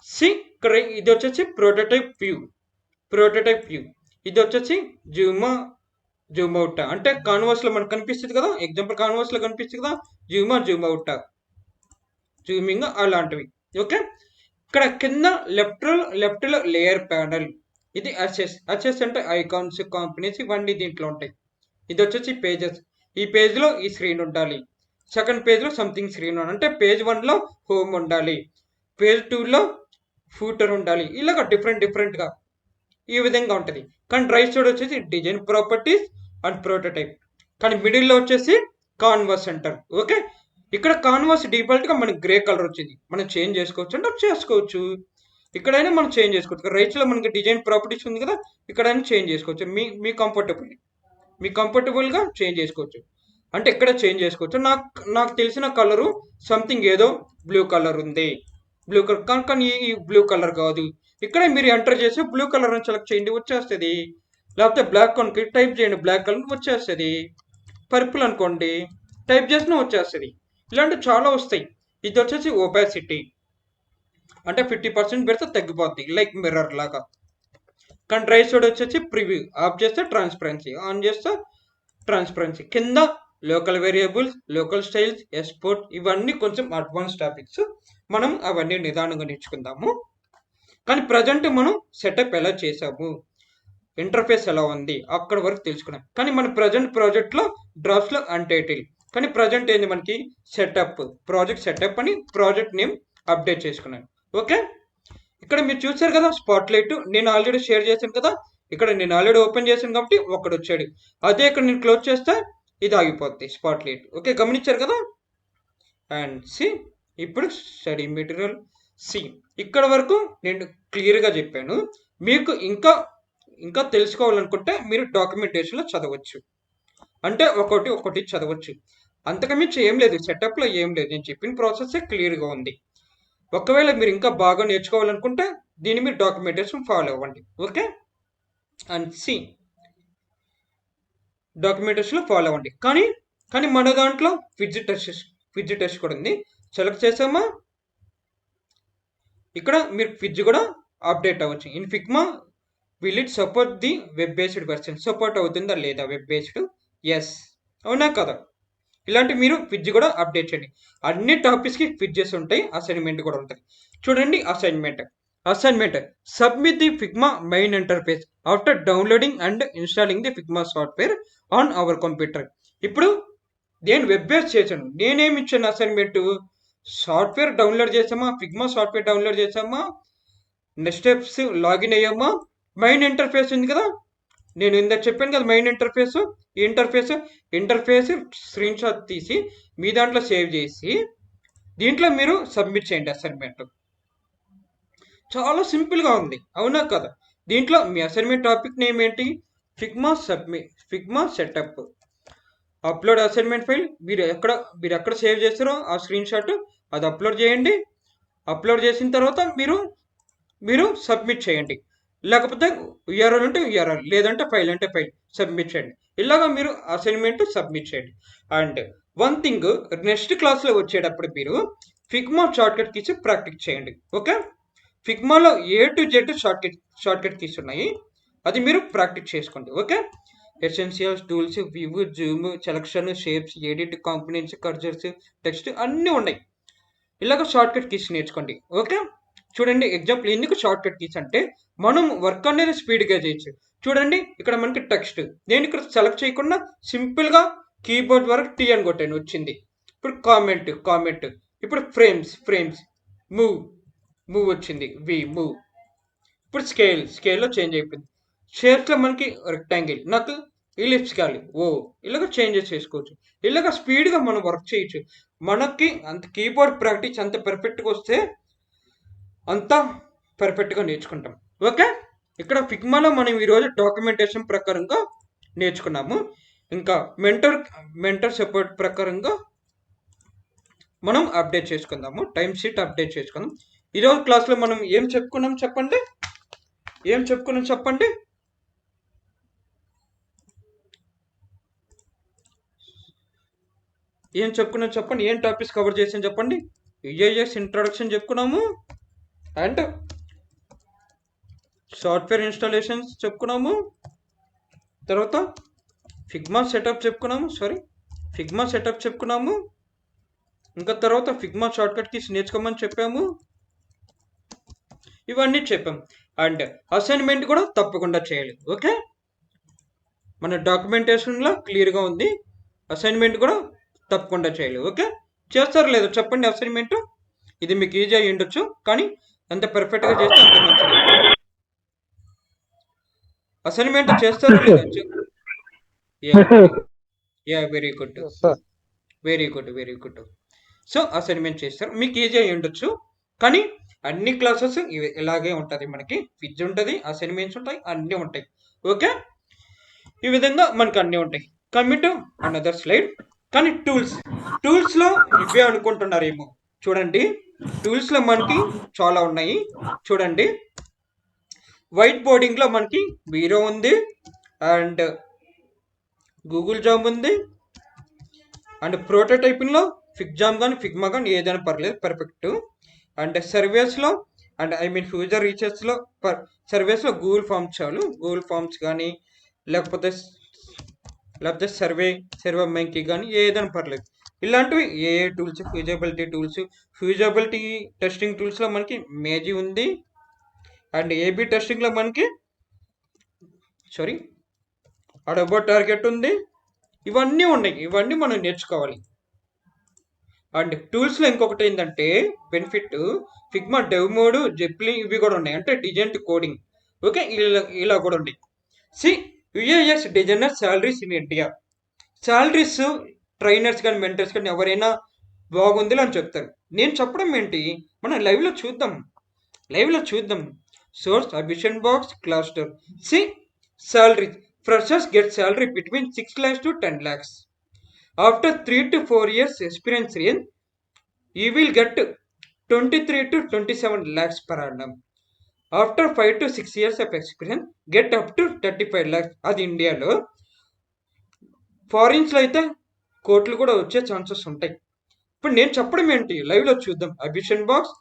ఇక్కడ ఇది వచ్చేసి ప్రోటోటైప్ వ్యూ, ఇది వచ్చేసి జూమ్ అవుట్, అంటే కాన్వాస్లో మనకు కనిపిస్తుంది కదా, ఎగ్జాంపుల్ కాన్వాస్లో కనిపిస్తుంది కదా, జూమ్ అవుట్, జూమింగ్, అలాంటివి, ఓకే. ఇక్కడ కింద లెఫ్ట్లో లేయర్ ప్యానల్, ఇది అసెస్ అంటే ఐకాన్స్, కాంపనీస్ ఇవన్నీ దీంట్లో ఉంటాయి. ఇది వచ్చేసి పేజెస్. ఈ పేజ్లో ఈ స్క్రీన్ ఉండాలి, సెకండ్ పేజ్లో సంథింగ్ స్క్రీన్ అంటే పేజ్ 1లో హోమ్ ఉండాలి, పేజ్ 2లో ఫూటర్ ఉండాలి. ఇలాగ డిఫరెంట్గా ఈ విధంగా ఉంటుంది. కానీ రైట్ సైడ్ వచ్చేసి డిజైన్ ప్రాపర్టీస్ అండ్ ప్రోటోటైప్, కానీ మిడిల్లో వచ్చేసి కాన్వాస్ అంటారు. ఓకే, ఇక్కడ కాన్వాస్ డిఫాల్ట్గా మనకి గ్రే కలర్ వచ్చింది, మనం చేంజ్ చేసుకోవచ్చు అంటే చేసుకోవచ్చు. ఇక్కడైనా మనం చేంజ్ చేసుకోవచ్చు. రైట్స్లో మనకి డిజైన్ ప్రాపర్టీస్ ఉంది కదా, ఇక్కడైనా చేంజ్ చేసుకోవచ్చు. మీ కంఫర్టబుల్గా చేంజ్ చేసుకోవచ్చు. అంటే ఇక్కడ చేంజ్ చేసుకోవచ్చు. నాకు తెలిసిన కలరు సంథింగ్ ఏదో బ్లూ కలర్ ఉంది, బ్లూ కలర్ కానీ ఈ బ్లూ కలర్ కాదు. ఇక్కడ మీరు ఎంటర్ చేసి బ్లూ కలర్ అని సెలెక్ట్ చేయండి, వచ్చేస్తుంది. లేకపోతే బ్లాక్ అనుకో, టైప్ చేయండి, బ్లాక్ కలర్ వచ్చేస్తుంది. పర్పుల్ అనుకోండి, టైప్ చేసినా వచ్చేస్తుంది. ఇలాంటివి చాలా వస్తాయి. ఇది వచ్చేసి ఓపాసిటీ అంటే 50% పెడితే తగ్గిపోద్ది, లైక్ మిర్రర్ లాగా. కానీ రైట్ సైడ్ వచ్చేసి ప్రివ్యూ, ఆఫ్ చేస్తే ట్రాన్స్పరెన్సీ, ఆన్ చేస్తే ట్రాన్స్పరెన్సీ. కింద local variables, local styles, export, ఇవన్నీ కొంచెం అడ్వాన్స్ టాపిక్స్, మనం అవన్నీ నిదానంగా నేర్చుకుందాము. కానీ ప్రజెంట్ మనం సెటప్ ఎలా చేసాము, ఇంటర్ఫేస్ ఎలా ఉంది అక్కడ వరకు తెలుసుకున్నాం. కానీ మన ప్రజెంట్ ప్రాజెక్ట్లో డ్రాఫ్ట్స్లో అన్టైటిల్, కానీ ప్రజెంట్ ఏంది మనకి సెటప్, ప్రాజెక్ట్ సెటప్ అని ప్రాజెక్ట్ నేమ్ అప్డేట్ చేసుకున్నాను. ఓకే, ఇక్కడ మీరు చూసారు కదా స్పాట్లైట్, నేను ఆల్రెడీ షేర్ చేశాను కదా, ఇక్కడ నేను ఆల్రెడీ ఓపెన్ చేశాను కాబట్టి ఒకడు వచ్చాడు. అదే ఇక్కడ నేను క్లోజ్ చేస్తే ఇది ఆగిపోద్ది స్పాట్లైట్. ఓకే, గమనించారు కదా. అండ్ సి, ఇప్పుడు స్టడీ మెటీరియల్ సి, ఇక్కడ వరకు నేను క్లియర్గా చెప్పాను. మీకు ఇంకా తెలుసుకోవాలనుకుంటే మీరు డాక్యుమెంటేషన్లో చదవచ్చు, అంటే ఒకటి చదవచ్చు. అంతకమించి ఏం లేదు, సెటప్లో ఏం లేదు, నేను చెప్పిన ప్రాసెస్ క్లియర్గా ఉంది. ఒకవేళ మీరు ఇంకా బాగా నేర్చుకోవాలనుకుంటే దీన్ని మీరు డాక్యుమెంటేషన్ ఫాలో అవ్వండి. ఓకే, అండ్ సి, డాక్యుమెంటేషన్లో ఫాలో అవ్వండి. కానీ మన దాంట్లో ఫిజ్ టెస్ట్ కూడా ఉంది. సెలెక్ట్ చేసామా, ఇక్కడ మీరు ఫిజ్ కూడా అప్డేట్ అవ్వచ్చు. In Figma will it support the web based version, support అవుతుందా లేదా వెబ్ బేస్డ్, ఎస్ అవునా కదా. ఇలాంటి మీరు ఫిజ్ కూడా అప్డేట్ చేయండి. అన్ని టాపిక్స్కి ఫిజ్జెస్ ఉంటాయి, అసైన్మెంట్ కూడా ఉంటుంది. చూడండి, assignment submit the Figma main interface after downloading and installing the Figma software on our computer. ఇప్పుడు నేను వెబ్ బేస్ చేశాను, నేనేమి ఇచ్చాను అసైన్మెంట్, సాఫ్ట్వేర్ డౌన్లోడ్ చేసామా, ఫిగ్మా సాఫ్ట్వేర్ డౌన్లోడ్ చేసామా, నెక్స్ట్ స్టెప్స్ లాగిన్ అయ్యామా, మెయిన్ ఇంటర్ఫేస్ ఉంది కదా, నేను ఇందాక చెప్పాను కదా మెయిన్ ఇంటర్ఫేస్. ఈ ఇంటర్ఫేస్ స్క్రీన్ షాట్ తీసి మీ దాంట్లో సేవ్ చేసి దీంట్లో మీరు సబ్మిట్ చేయండి అసైన్మెంట్. చాలా సింపుల్గా ఉంది, అవునా కదా. దీంట్లో మీ అసైన్మెంట్ టాపిక్ నేమ్ ఏంటి, Figma setup. Upload assignment file, మీరు ఎక్కడ సేవ్ చేస్తారో ఆ స్క్రీన్ షాట్ అది అప్లోడ్ చేయండి. అప్లోడ్ చేసిన తర్వాత మీరు సబ్మిట్ చేయండి. లేకపోతే యూఆర్ఎల్ ఉంటే యూఆర్ఎల్, లేదంటే ఫైల్ అంటే ఫైల్ సబ్మిట్ చేయండి. ఇలాగా మీరు అసైన్మెంట్ సబ్మిట్ చేయండి. అండ్ వన్ థింగ్, నెక్స్ట్ క్లాస్లో వచ్చేటప్పుడు మీరు ఫిగ్మా షార్ట్కట్ కీస్ ప్రాక్టీస్ చేయండి. ఓకే, ఫిగ్మాలో A to Z shortcut keys ఉన్నాయి, అది మీరు ప్రాక్టీస్ చేసుకోండి. Okay, essentials, tools, view, zoom, selection, shapes, edit, components, cursors, text అన్నీ ఉన్నాయి. ఇలాగ షార్ట్కట్ కీస్ నేర్చుకోండి. ఓకే, చూడండి ఎగ్జాంపుల్, ఎందుకు షార్ట్కట్ కీస్ అంటే మనం వర్క్ అనేది స్పీడ్గా చేయొచ్చు. చూడండి, ఇక్కడ మనకి టెక్స్ట్, నేను ఇక్కడ సెలెక్ట్ చేయకుండా సింపుల్గా కీబోర్డ్ వరకు T అని కొట్టాను, వచ్చింది. ఇప్పుడు కామెంట్, ఇప్పుడు ఫ్రేమ్స్, మూవ్ వచ్చింది, మూవ్. ఇప్పుడు స్కేల్లో చేంజ్ అయిపోయింది. షేప్స్లో మనకి రెక్టాంగిల్, నాకు ఎలిప్స్ కావాలి, ఇలాగ చేంజెస్ చేసుకోవచ్చు. ఇలాగ స్పీడ్గా మనం వర్క్ చేయొచ్చు. మనకి అంత కీబోర్డ్ ప్రాక్టీస్ అంత పర్ఫెక్ట్గా వస్తే అంతా పర్ఫెక్ట్గా నేర్చుకుంటాం. ఓకే, ఇక్కడ ఫిగ్మాలో మనం ఈరోజు డాక్యుమెంటేషన్ ప్రకారంగా నేర్చుకున్నాము. ఇంకా మెంటర్ సపోర్ట్ ప్రకారంగా మనం అప్డేట్ చేసుకుందాము, టైం షీట్ అప్డేట్ చేసుకుందాం. ఈరోజు క్లాస్లో మనం ఏం చెప్పుకున్నాం చెప్పండి, ఏం టాపిక్స్ కవర్ చేసాం చెప్పండి. యూఐఎస్ ఇంట్రొడక్షన్ చెప్పుకున్నాము, అండ్ సాఫ్ట్వేర్ ఇన్స్టాలేషన్స్ చెప్పుకున్నాము, తర్వాత ఫిగ్మా సెటప్ చెప్పుకున్నాము, ఇంకా తర్వాత ఫిగ్మా షార్ట్కట్ కీస్ నేర్చుకోమని చెప్పాము. ఇవన్నీ చెప్పాం. అండ్ అసైన్మెంట్ కూడా తప్పకుండా చేయాలి. ఓకే, మన డాక్యుమెంటేషన్లో క్లియర్గా ఉంది. అసైన్మెంట్ కూడా తప్పకుండా చేయాలి. ఓకే, చేస్తారు లేదో చెప్పండి అసైన్మెంట్. ఇది మీకు ఈజీ అయ్యి ఉండొచ్చు, కానీ ఎంత పర్ఫెక్ట్గా చేస్తే అంత మంచిది. అసైన్మెంట్ చేస్తారో లేదో yeah very good, Yes, sir. Very good, very good. So assignment చేస్తారు, మీకు ఈజీ అయ్యి ఉండొచ్చు, కానీ అన్ని క్లాసెస్ ఇలాగే ఉంటుంది. మనకి క్విజ్ ఉంటుంది, అసైన్మెంట్స్ ఉంటాయి, అన్నీ ఉంటాయి. ఓకే, ఈ విధంగా మనకు అన్నీ ఉంటాయి. Coming to another slide. కానీ టూల్స్లో ఇవే అనుకుంటున్నారేమో. చూడండి, టూల్స్లో మనకి చాలా ఉన్నాయి. చూడండి, వైట్ బోర్డింగ్లో మనకి వీరో ఉంది, అండ్ గూగుల్ జామ్ ఉంది, అండ్ ప్రోటోటైపింగ్లో ఫిగ్జామ్ కానీ ఫిగ్మా కానీ ఏదైనా పర్లేదు, పర్ఫెక్ట్. అండ్ సర్వేస్లో అండ్ ఫ్యూచర్ రీసెర్చ్లో సర్వేస్లో గూగుల్ ఫామ్స్ చాలు. గూగుల్ ఫామ్స్ కానీ లేకపోతే సర్వే మెంకి కానీ ఏదైనా పర్లేదు. ఇలాంటివి ఏ టూల్స్, ఫ్యూజబిలిటీ టెస్టింగ్ టూల్స్లో మనకి మేజీ ఉంది, అండ్ ఏబీ టెస్టింగ్లో మనకి అడోబో టార్గెట్ ఉంది. ఇవన్నీ ఉన్నాయి, ఇవన్నీ మనం నేర్చుకోవాలి. అండ్ టూల్స్లో ఇంకొకటి ఏంటంటే బెనిఫిట్, ఫిగ్మా, డెవ్ మోడ్, జెప్లీ ఇవి కూడా ఉన్నాయి, అంటే డిజైన్ కోడింగ్. ఓకే, ఇలా కూడా ఉన్నాయి. UAS designer salaries in India. Salaries trainers కానీ మెంటర్స్ కానీ ఎవరైనా బాగుంది అని చెప్తారు. నేను చెప్పడం ఏంటి, మనం లైవ్లో చూద్దాం. సోర్స్ అబిషన్ box cluster. Salary freshers get salary between 6 lakhs to 10 lakhs. After 3 to 4 years experience range, you will get 23 to 27 lakhs per annum. After 5 to 6 years of experience, get up to 35 lakhs. అది ఇండియాలో. ఫారిన్స్లో అయితే కోట్లు కూడా వచ్చే chances ఉంటాయి. ఇప్పుడు నేను చెప్పడం ఏంటి, లైవ్లో చూద్దాం. అబిషన్ బాక్స్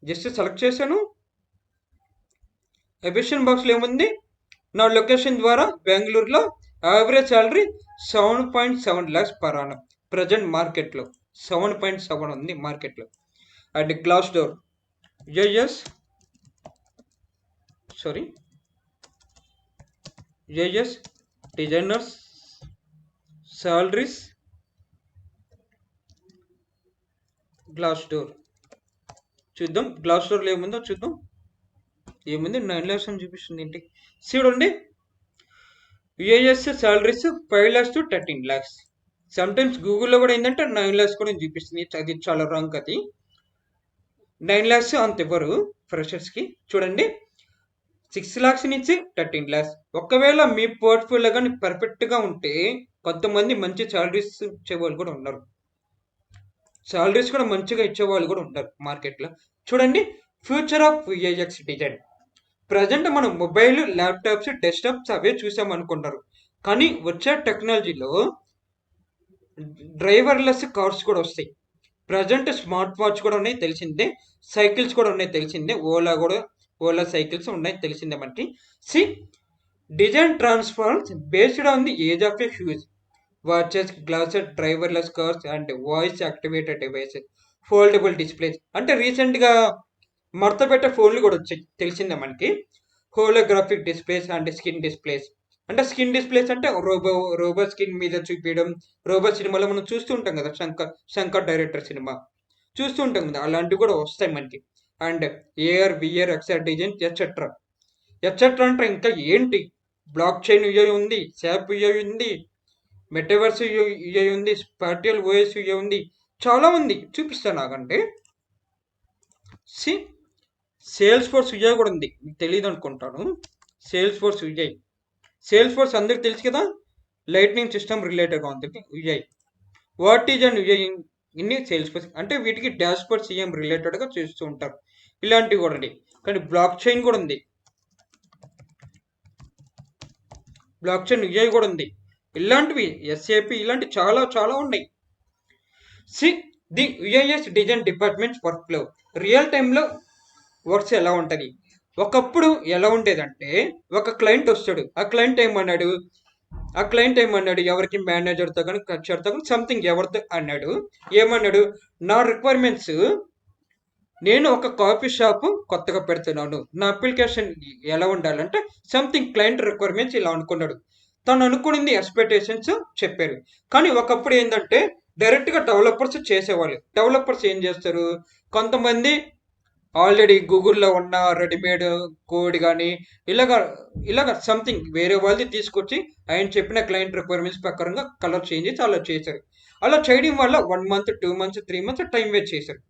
జస్ట్ సెలెక్ట్ చేశాను. అబిషన్ బాక్స్లో ఏముంది, నా లొకేషన్ ద్వారా బెంగళూరులో average salary 7.7 lakhs per annum. Present మార్కెట్లో 7.7 ఉంది మార్కెట్లో. And glass door US designers salaries glass door చూద్దాం. గ్లాస్ డోర్లో ఏముందో చూద్దాం. ఏముంది, 9 lakhs అని చూపిస్తుంది ఏంటి. చూడండి, UAS salaries 5 lakhs to 13 lakhs. Sometimes గూగుల్లో కూడా ఏంటంటే 9 lakhs కూడా చూపిస్తుంది. అది చాలా రాంగ్. అది 9 lakhs అంత ఇవ్వరు ఫ్రెషర్స్కి. చూడండి, 6 lakhs నుంచి 13 lakhs. ఒకవేళ మీ పోర్ట్ఫోలియో కానీ పర్ఫెక్ట్గా ఉంటే కొంతమంది మంచి శాలరీస్ ఇచ్చేవాళ్ళు కూడా ఉన్నారు. శాలరీస్ కూడా మంచిగా ఇచ్చేవాళ్ళు కూడా ఉంటారు మార్కెట్లో. చూడండి, ఫ్యూచర్ ఆఫ్ యుఏఎక్స్ డిజైన్. ప్రజెంట్ మనం మొబైల్, ల్యాప్టాప్స్, డెస్క్టాప్స్ అవే చూసామనుకుంటారు, కానీ వచ్చే టెక్నాలజీలో డ్రైవర్లెస్ కార్స్ కూడా వస్తాయి. ప్రజెంట్ స్మార్ట్ వాచ్ కూడా ఉన్నాయి తెలిసిందే, సైకిల్స్ కూడా ఉన్నాయి తెలిసిందే, ఓలా సైకిల్స్ ఉన్నాయి తెలిసిందే మనకి. Design transforms based on the age of a huge watches, glasses, driverless cars and voice activated devices, foldable displays. అంటే రీసెంట్గా మడత పెట్టే ఫోన్లు కూడా వచ్చాయి తెలిసిందే మనకి. Holographic displays and skin displays. అంటే స్కిన్ డిస్ప్లేస్ అంటే రోబో స్కిన్ మీద చూపించడం. రోబో సినిమాలో మనం చూస్తూ ఉంటాం కదా, శంకర్ డైరెక్టర్ సినిమా చూస్తూ ఉంటాం కదా, అలాంటివి కూడా వస్తాయి మనకి. And AR, VR, XR design etcetera అంటే ఇంకా ఏంటి, బ్లాక్ చైన్ యూఐ ఉంది, శాప్ యూఐ ఉంది, మెటావర్స్ యూఐ ఉంది, స్పాటియల్ ఓఎస్ యూఐ ఉంది, చాలా ఉంది. చూపిస్తాను నాకంటే. సేల్స్ ఫోర్స్ యూఐ కూడా ఉంది, మీకు తెలియదు అనుకుంటాను. సేల్స్ ఫోర్స్ అందరికి తెలుసు కదా, లైట్నింగ్ సిస్టమ్ రిలేటెడ్గా ఉంది UI. What is and UI ఇన్ని సేల్స్ ఫోర్స్ అంటే వీటికి డాష్ బోర్డ్ సిఎం రిలేటెడ్గా చేస్తూ ఉంటారు. ఇలాంటివి కూడా ఉంది. కానీ బ్లాక్ చైన్ కూడా ఉంది, బ్లాక్ చైన్ యూఐ కూడా ఉంది. ఇలాంటివి ఎస్ఏపి ఇలాంటివి చాలా చాలా ఉన్నాయి. The UIS design department workflow. Real టైంలో వర్క్స్ ఎలా ఉంటుంది. ఒకప్పుడు ఎలా ఉండేదంటే, ఒక క్లయింట్ వస్తాడు, ఆ క్లయింట్ ఏమన్నాడు, ఎవరికి మేనేజర్తో కానీ కచర్తో కానీ సంథింగ్ ఎవరితో అన్నాడు, ఏమన్నాడు, నా రిక్వైర్మెంట్స్ నేను ఒక కాఫీ షాప్ కొత్తగా పెడుతున్నాను. నా అప్లికేషన్ ఎలా ఉండాలంటే సంథింగ్ క్లయింట్ రిక్వైర్మెంట్స్ ఇలా అనుకున్నాడు. తను అనుకునింది ఎక్స్పెక్టేషన్స్ చెప్పారు. కానీ ఒకప్పుడు ఏంటంటే డైరెక్ట్గా డెవలపర్స్ చేసేవాళ్ళు. డెవలపర్స్ ఏం చేస్తారు, కొంతమంది ఆల్రెడీ గూగుల్లో ఉన్న రెడీమేడ్ కోడ్ కానీ ఇలాగ ఇలాగ సంథింగ్ వేరే వాళ్ళది తీసుకొచ్చి ఆయన చెప్పిన క్లయింట్ రిక్వైర్మెంట్స్ ప్రకారంగా కలర్ చేంజ్ చేసి అలా చేశారు. అలా చేయడం వల్ల 1 month 2 months 3 months time waste చేశారు.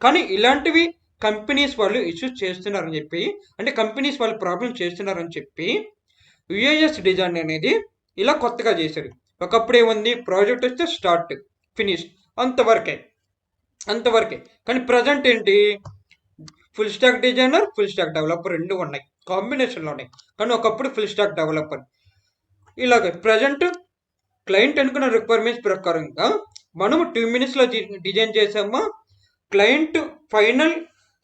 కానీ ఇలాంటివి కంపెనీస్ వాళ్ళు ఇష్యూస్ చేస్తున్నారని చెప్పి, అంటే కంపెనీస్ వాళ్ళు ప్రాబ్లం చేస్తున్నారని చెప్పి యుఐఎస్ డిజైన్ అనేది ఇలా కొత్తగా చేశారు. ఒకప్పుడు ఏముంది, ప్రాజెక్ట్ వస్తే స్టార్ట్ ఫినిష్ అంతవరకే అంతవరకే. కానీ ప్రజెంట్ ఏంటి, full stock designer full stack developer రెండు ఉన్నాయి, కాంబినేషన్లో ఉన్నాయి. కానీ ఒకప్పుడు ఫుల్ స్టాక్ డెవలపర్. ఇలాగ ప్రజెంట్ క్లయింట్ అనుకున్న రిక్వైర్మెంట్స్ ప్రకారంగా మనము 2 minutesలో డిజైన్ చేసామా, క్లయింట్ ఫైనల్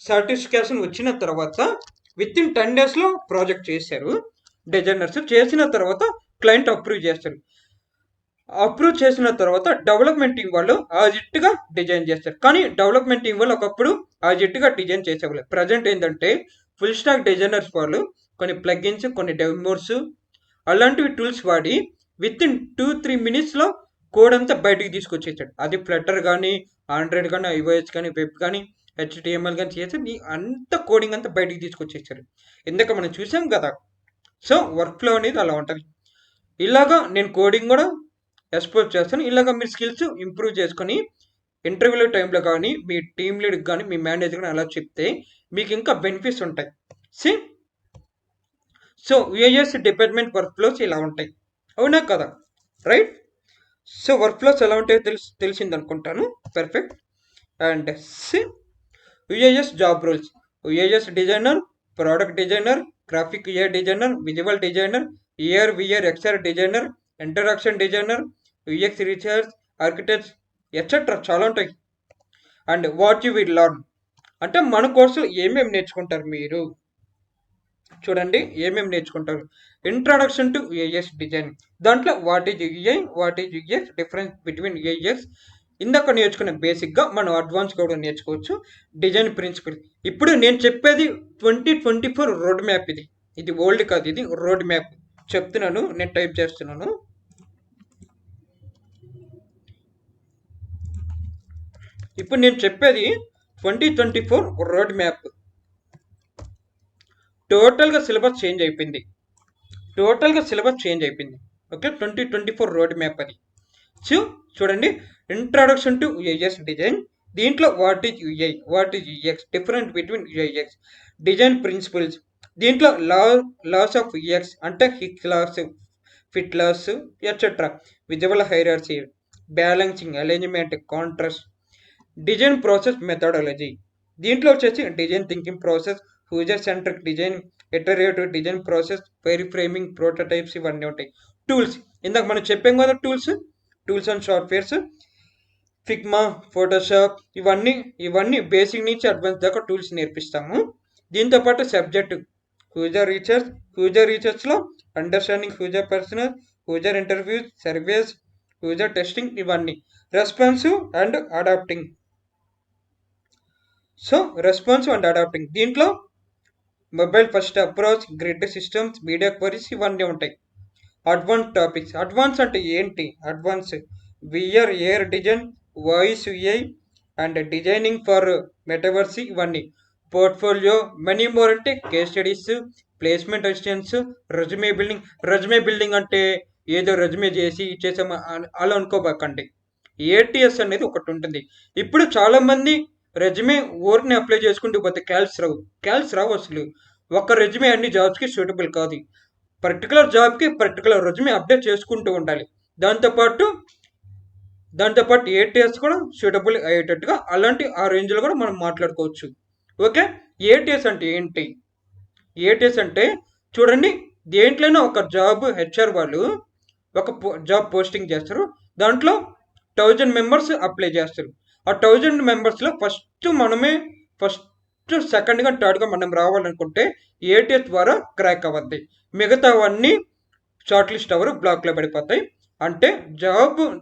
సాటిస్ఫాక్షన్ వచ్చిన తర్వాత విత్ ఇన్ 10 daysలో ప్రాజెక్ట్ చేశారు డిజైనర్స్. చేసిన తర్వాత క్లయింట్ అప్రూవ్ చేస్తారు. అప్రూవ్ చేసిన తర్వాత డెవలప్మెంట్ టీం వాళ్ళు ఆ జిట్టుగా డిజైన్ చేస్తారు. కానీ డెవలప్మెంట్ టీం వాళ్ళు ఒకప్పుడు ఆ జిట్టుగా డిజైన్ చేసేవాళ్ళు. ప్రజెంట్ ఏంటంటే ఫుల్ స్టాక్ డిజైనర్స్ వాళ్ళు కొన్ని ప్లగిన్స్, కొన్ని డెమోస్ అలాంటివి టూల్స్ వాడి విత్ ఇన్ 2-3 minutesలో కోడ్ అంతా బయటికి తీసుకొచ్చేసాడు. అది ఫ్లటర్ కానీ, ఆండ్రాయిడ్ కానీ, ఐఓఎస్ కానీ, వెబ్ కానీ, HTML కానీ చేసి అంత కోడింగ్ అంతా బయటికి తీసుకొచ్చేసారు. ఇందాక మనం చూసాం కదా. సో వర్క్ ఫ్లో అనేది అలా ఉంటుంది. ఇలాగా నేను కోడింగ్ కూడా ఎక్స్పోజ్ చేస్తాను. ఇలాగ మీరు స్కిల్స్ ఇంప్రూవ్ చేసుకొని ఇంటర్వ్యూల టైంలో కానీ, మీ టీమ్ లీడ్కి కానీ, మీ మేనేజర్ కానీ అలా చెప్తే మీకు ఇంకా బెనిఫిట్స్ ఉంటాయి. See so UIS department workflows ఇలా ఉంటాయి, అవునా కదా, రైట్? సో వర్క్ ఫ్లోస్ ఎలా ఉంటాయో తెలిసింది అనుకుంటాను. Perfect. And see UIS job roles: UIS designer, product designer, graphic UI designer, visual designer, AR VR XR designer, interaction designer, UX research architects etcetera చాలా ఉంటాయి. And what you will learn అంటే మన కోర్సులో ఏమేమి నేర్చుకుంటారు మీరు చూడండి, ఏమేమి నేర్చుకుంటారు. ఇంట్రడక్షన్ టు యుఐఎస్ డిజైన్, దాంట్లో what is UI, what is UX, difference between UIS. ఇందాక నేర్చుకునే బేసిక్గా మనం అడ్వాన్స్ కూడా నేర్చుకోవచ్చు. Design principle. ఇప్పుడు నేను చెప్పేది 2024 రోడ్ మ్యాప్. ఇది ఓల్డ్ కాదు, ఇది రోడ్ మ్యాప్ చెప్తున్నాను. నేను టైప్ చేస్తున్నాను. ఇప్పుడు నేను చెప్పేది 2024 రోడ్ మ్యాప్. టోటల్గా సిలబస్ చేంజ్ అయిపోయింది. ఓకే, 2024 రోడ్ మ్యాప్ అది. సో చూడండి, ఇంట్రడక్షన్ టు యుఐఎస్ డిజైన్. దీంట్లో what is UI, what is UX, different between UIX, design principles. దీంట్లో లాస్ ఆఫ్ యుఎక్స్ అంటే Hick laws, Fitts laws etcetera, visual hierarchy, balancing, alignment, contrast, design process methodology. దీంట్లో వచ్చేసి design thinking process, user centric design, iterative design process, wire framing, prototypes ఇవన్నీ ఉంటాయి. Tools, ఇందాక మనం చెప్పాం కదా, tools and softwares, Figma, Photoshop, ఇవన్నీ basic నుంచి అడ్వాన్స్ దాకా టూల్స్ నేర్పిస్తాము. దీంతోపాటు సబ్జెక్టు యూజర్ రీసెర్చ్లో understanding user personal, user interviews, surveys, user testing, ఇవన్నీ. Responsive and adapting. So responsive and adapting దీంట్లో mobile first approach, grid systems, media queries ఇవన్నీ ఉంటాయి. Advance topics. అడ్వాన్స్ అంటే ఏంటి? Advance VR, AR design, voice UI and designing for metaverse ఇవన్నీ. Portfolio, many more అంటే case studies, placement assistance, resume building అంటే ఏదో resume చేసి ఇచ్చేసామా అలా అనుకోబాకండి. ఏటీఎస్ అనేది ఒకటి ఉంటుంది. ఇప్పుడు చాలామంది రెజ్యూమే ఊరిని అప్లై చేసుకుంటూ పోతే క్యాల్స్ రావు అసలు. ఒక రెజ్యూమే అన్ని జాబ్స్కి సూటబుల్ కాదు. పర్టికులర్ జాబ్కి పర్టికులర్ రెజ్యూమే అప్డేట్ చేసుకుంటూ ఉండాలి. దాంతోపాటు ఏటీఎస్ కూడా సూటబుల్ అయ్యేటట్టుగా అలాంటి ఆ రేంజ్లో కూడా మనం మాట్లాడుకోవచ్చు. ఓకే, ఏటీఎస్ అంటే ఏంటి? ఏటీఎస్ అంటే చూడండి, దేంట్లోనే ఒక జాబ్ హెచ్ఆర్ వాళ్ళు ఒక జాబ్ పోస్టింగ్ చేస్తారు. దాంట్లో 1000 members అప్లై చేస్తారు. ఆ 1000 membersలో ఫస్ట్ సెకండ్గా థర్డ్గా మనం రావాలనుకుంటే ఏటీఎస్ ద్వారా క్రాక్ అవ్వద్ది. మిగతావన్నీ షార్ట్ లిస్ట్ అవ్వరు, బ్లాక్లో పడిపోతాయి. అంటే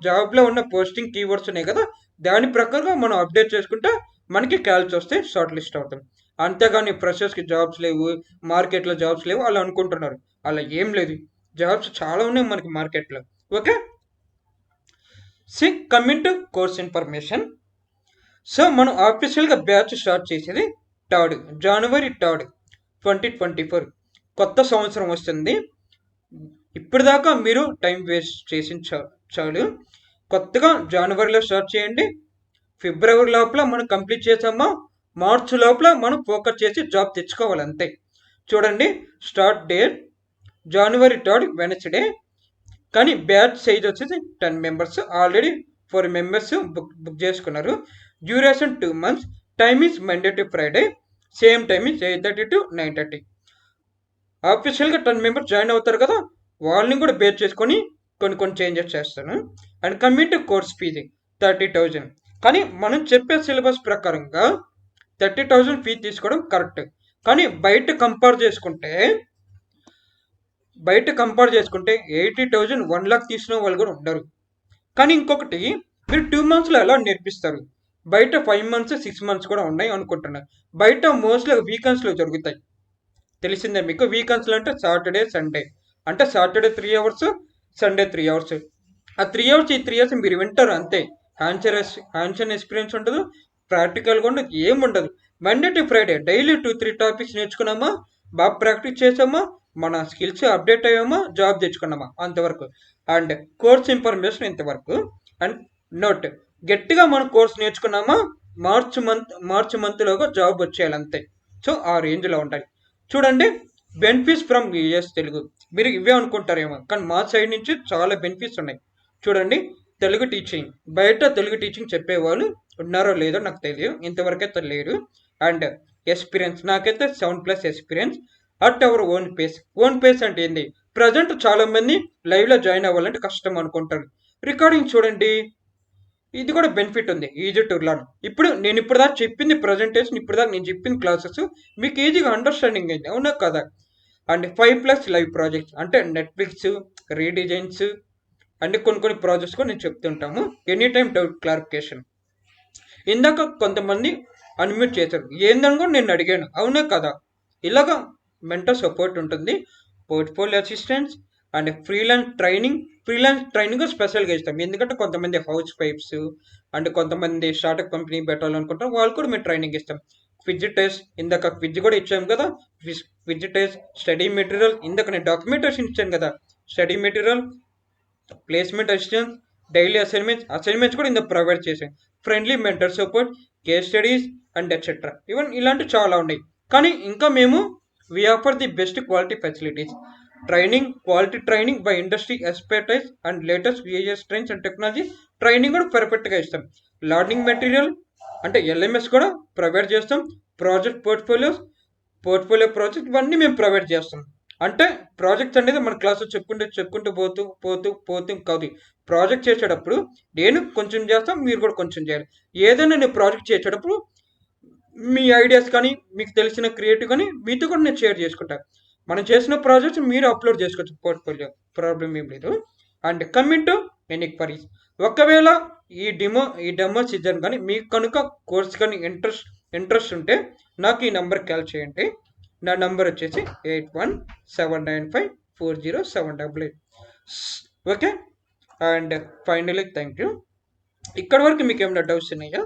జాబ్లో ఉన్న పోస్టింగ్ కీవర్డ్స్ ఉన్నాయి కదా, దాని ప్రకారంగా మనం అప్డేట్ చేసుకుంటే మనకి క్యాల్స్ వస్తే షార్ట్ లిస్ట్ అవుతాం. అంతేగాని ఫ్రెషర్స్కి జాబ్స్ లేవు, మార్కెట్లో జాబ్స్ లేవు అలా అనుకుంటున్నారు. అలా ఏం లేదు, జాబ్స్ చాలా ఉన్నాయి మనకి మార్కెట్లో. Okay, coming to course information. So మనం ఆఫీషియల్గా బ్యాచ్ స్టార్ట్ చేసేది జనవరి 3, 2024. కొత్త సంవత్సరం వస్తుంది. ఇప్పటిదాకా మీరు టైం వేస్ట్ చేసి చాలు. కొత్తగా జనవరిలో స్టార్ట్ చేయండి. ఫిబ్రవరి లోపల మనం కంప్లీట్ చేసామా, మార్చ్ లోపల మనం ఫోకస్ చేసి జాబ్ తెచ్చుకోవాలి అంతే. చూడండి, స్టార్ట్ డేట్ జనవరి 3 వెనస్డే. కానీ బ్యాచ్ సైజ్ వచ్చేసి 10 మెంబర్స్. ఆల్రెడీ 4 మెంబర్స్ బుక్ చేసుకున్నారు. Duration 2 months. Time is Monday to Friday. Same time is 8:30 to 9:30. ఆఫీషియల్గా 10 మెంబర్స్ జాయిన్ అవుతారు కదా, వాళ్ళని కూడా బేస్ చేసుకొని కొన్ని చేంజెస్ చేస్తాను. And coming to course fees 30,000. కానీ మనం చెప్పే సిలబస్ ప్రకారంగా 30,000 ఫీజు తీసుకోవడం కరెక్ట్. కానీ బయట కంపేర్ చేసుకుంటే 80,000, 1 lakh తీసుకునే వాళ్ళు కూడా ఉండరు. కానీ ఇంకొకటి, మీరు 2 monthsలో ఎలా నేర్పిస్తారు? బయట 5 months, 6 months కూడా ఉన్నాయి అనుకుంటున్నారు. బయట మోస్ట్లీ వీకెండ్స్లో జరుగుతాయి. తెలిసిందే మీకు, వీకెండ్స్లో అంటే సాటర్డే, సండే. అంటే సాటర్డే 3 hours, సండే 3 hours. ఆ 3 hours, ఈ 3 years మీరు వింటారు అంతే. హ్యాండ్స్ ఎక్స్పీరియన్స్ ఉండదు, ప్రాక్టికల్గా ఉండదు, ఏముండదు. Monday to Friday daily 2-3 topics నేర్చుకున్నామా, బాగా ప్రాక్టీస్ చేసామా, మన స్కిల్స్ అప్డేట్ అయ్యామా, జాబ్ తెచ్చుకున్నామా, అంతవరకు. అండ్ కోర్స్ ఇన్ఫర్మేషన్ ఇంతవరకు. అండ్ నోట్, గట్టిగా మనం కోర్స్ నేర్చుకున్నామా, మార్చ్ మంత్లోగా జాబ్ వచ్చేయాలి అంతే. సో ఆ రేంజ్లో ఉండాలి. చూడండి, బెనిఫిట్స్ ఫ్రమ్ యూఎస్ తెలుగు. మీరు ఇవే అనుకుంటారేమో, కానీ మా సైడ్ నుంచి చాలా బెనిఫిట్స్ ఉన్నాయి. చూడండి, తెలుగు టీచింగ్. బయట తెలుగు టీచింగ్ చెప్పేవాళ్ళు ఉన్నారో లేదో నాకు తెలియదు, ఇంతవరకు అయితే లేరు. అండ్ ఎక్స్పీరియన్స్, నాకైతే 7+ experience at our own face. Own face అంటే ఏంది? ప్రజెంట్ చాలా మంది లైవ్లో జాయిన్ అవ్వాలంటే కష్టం అనుకుంటారు. రికార్డింగ్ చూడండి, ఇది కూడా బెనిఫిట్ ఉంది, ఈజీ టు లర్న్. ఇప్పుడు నేను దాకా చెప్పింది ప్రజెంటేషన్, దాకా నేను చెప్పిన క్లాసెస్ మీకు ఈజీగా అండర్స్టాండింగ్ అయింది, అవునా కదా? అండ్ 5+ లైవ్ ప్రాజెక్ట్స్, అంటే నెట్ఫ్లిక్స్, రీడిజైన్స్, అంటే కొన్ని ప్రాజెక్ట్స్ కూడా నేను చెప్తుంటాము. Any time doubt clarification. ఇందాక కొంతమంది అన్మ్యూట్ చేశారు, ఏందని కూడా నేను అడిగాను, అవునా కదా? ఇలాగా మెంటర్ సపోర్ట్ ఉంటుంది, portfolio assistants and freelance training స్పెషల్గా ఇస్తాం. ఎందుకంటే కొంతమంది హౌస్ వైఫ్స్ అండ్ కొంతమంది స్టార్టప్ కంపెనీ పెట్టాలనుకుంటారు, వాళ్ళు కూడా మేము ట్రైనింగ్ ఇస్తాం. క్విజ్ టెస్ట్, ఇందాక క్విజ్ కూడా ఇచ్చాము కదా, క్విజ్ టెస్ట్, స్టడీ మెటీరియల్, ఇందాక నేను డాక్యుమెంటేషన్ ఇచ్చాను కదా, study material, placement assistance, daily assignments కూడా ఇందులో ప్రొవైడ్ చేసాం. Friendly mentor support, case studies and etcetera. Even ఇలాంటివి చాలా ఉన్నాయి. కానీ ఇంకా మేము we offer the best quality facilities, quality training by industry expertise and latest VIS trends and technology. Training కూడా పర్ఫెక్ట్గా ఇస్తాం. లర్నింగ్ మెటీరియల్ అంటే LMS కూడా ప్రొవైడ్ చేస్తాం. ప్రాజెక్ట్ పోర్ట్ఫోలియో ప్రాజెక్ట్ ఇవన్నీ మేము ప్రొవైడ్ చేస్తాం. అంటే ప్రాజెక్ట్స్ అనేది మన క్లాసులో చెప్పుకుంటూ పోతూ కాదు. ప్రాజెక్ట్ చేసేటప్పుడు నేను కొంచెం చేస్తాం, మీరు కూడా కొంచెం చేయాలి. ఏదైనా నేను ప్రాజెక్ట్ చేసేటప్పుడు మీ ఐడియాస్ కానీ, మీకు తెలిసిన క్రియేటివ్ కానీ మీతో కూడా నేను షేర్ చేసుకుంటాను. మనం చేసిన ప్రాజెక్ట్స్ మీరు అప్లోడ్ చేసుకోవచ్చు పోర్ట్ఫోలియో, ప్రాబ్లం ఏం లేదు. అండ్ కమింగ్ టు ఎన్క్వైరీస్, ఒకవేళ ఈ డెమో సీజన్ కానీ మీకు కనుక కోర్స్ కానీ ఇంట్రెస్ట్ ఉంటే నాకు ఈ నెంబర్కి కాల్ చేయండి. నా నెంబర్ వచ్చేసి 8179540788. Okay, and finally thank you. ఇక్కడ వరకు మీకు ఏమైనా డౌట్స్ ఉన్నాయా?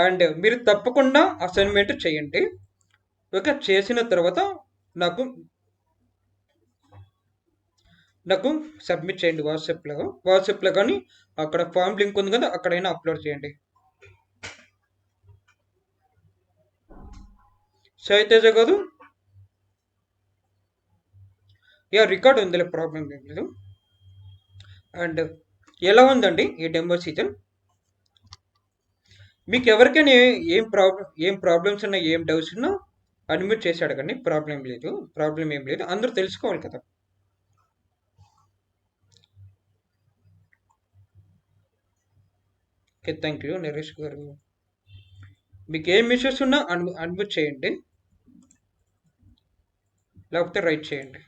అండ్ మీరు తప్పకుండా అసైన్మెంట్ చేయండి. ఓకే, చేసిన తర్వాత నాకు సబ్మిట్ చేయండి వాట్సాప్లో కానీ, అక్కడ ఫామ్ లింక్ ఉంది కదా, అక్కడైనా అప్లోడ్ చేయండి. సైతేజ కాదు, రికార్డ్ ఉందిలే, ప్రాబ్లం ఏం లేదు. అండ్ ఎలా ఉందండి ఈ డెమో సీజన్? మీకు ఎవరికైనా ఏం ప్రాబ్లమ్స్ ఉన్నా, ఏం డౌట్స్ ఉన్నా అడ్మిట్ చేసి అడగండి, ప్రాబ్లం ఏం లేదు. అందరూ తెలుసుకోవాలి కదా. ఓకే, థ్యాంక్ యూ నరేష్ గారు. మీకు ఏం ఇష్యూస్ ఉన్నా అడ్మిట్ చేయండి, లేకపోతే రైట్ చేయండి.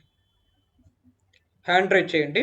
హ్యాండ్ రైజ్ చేయండి.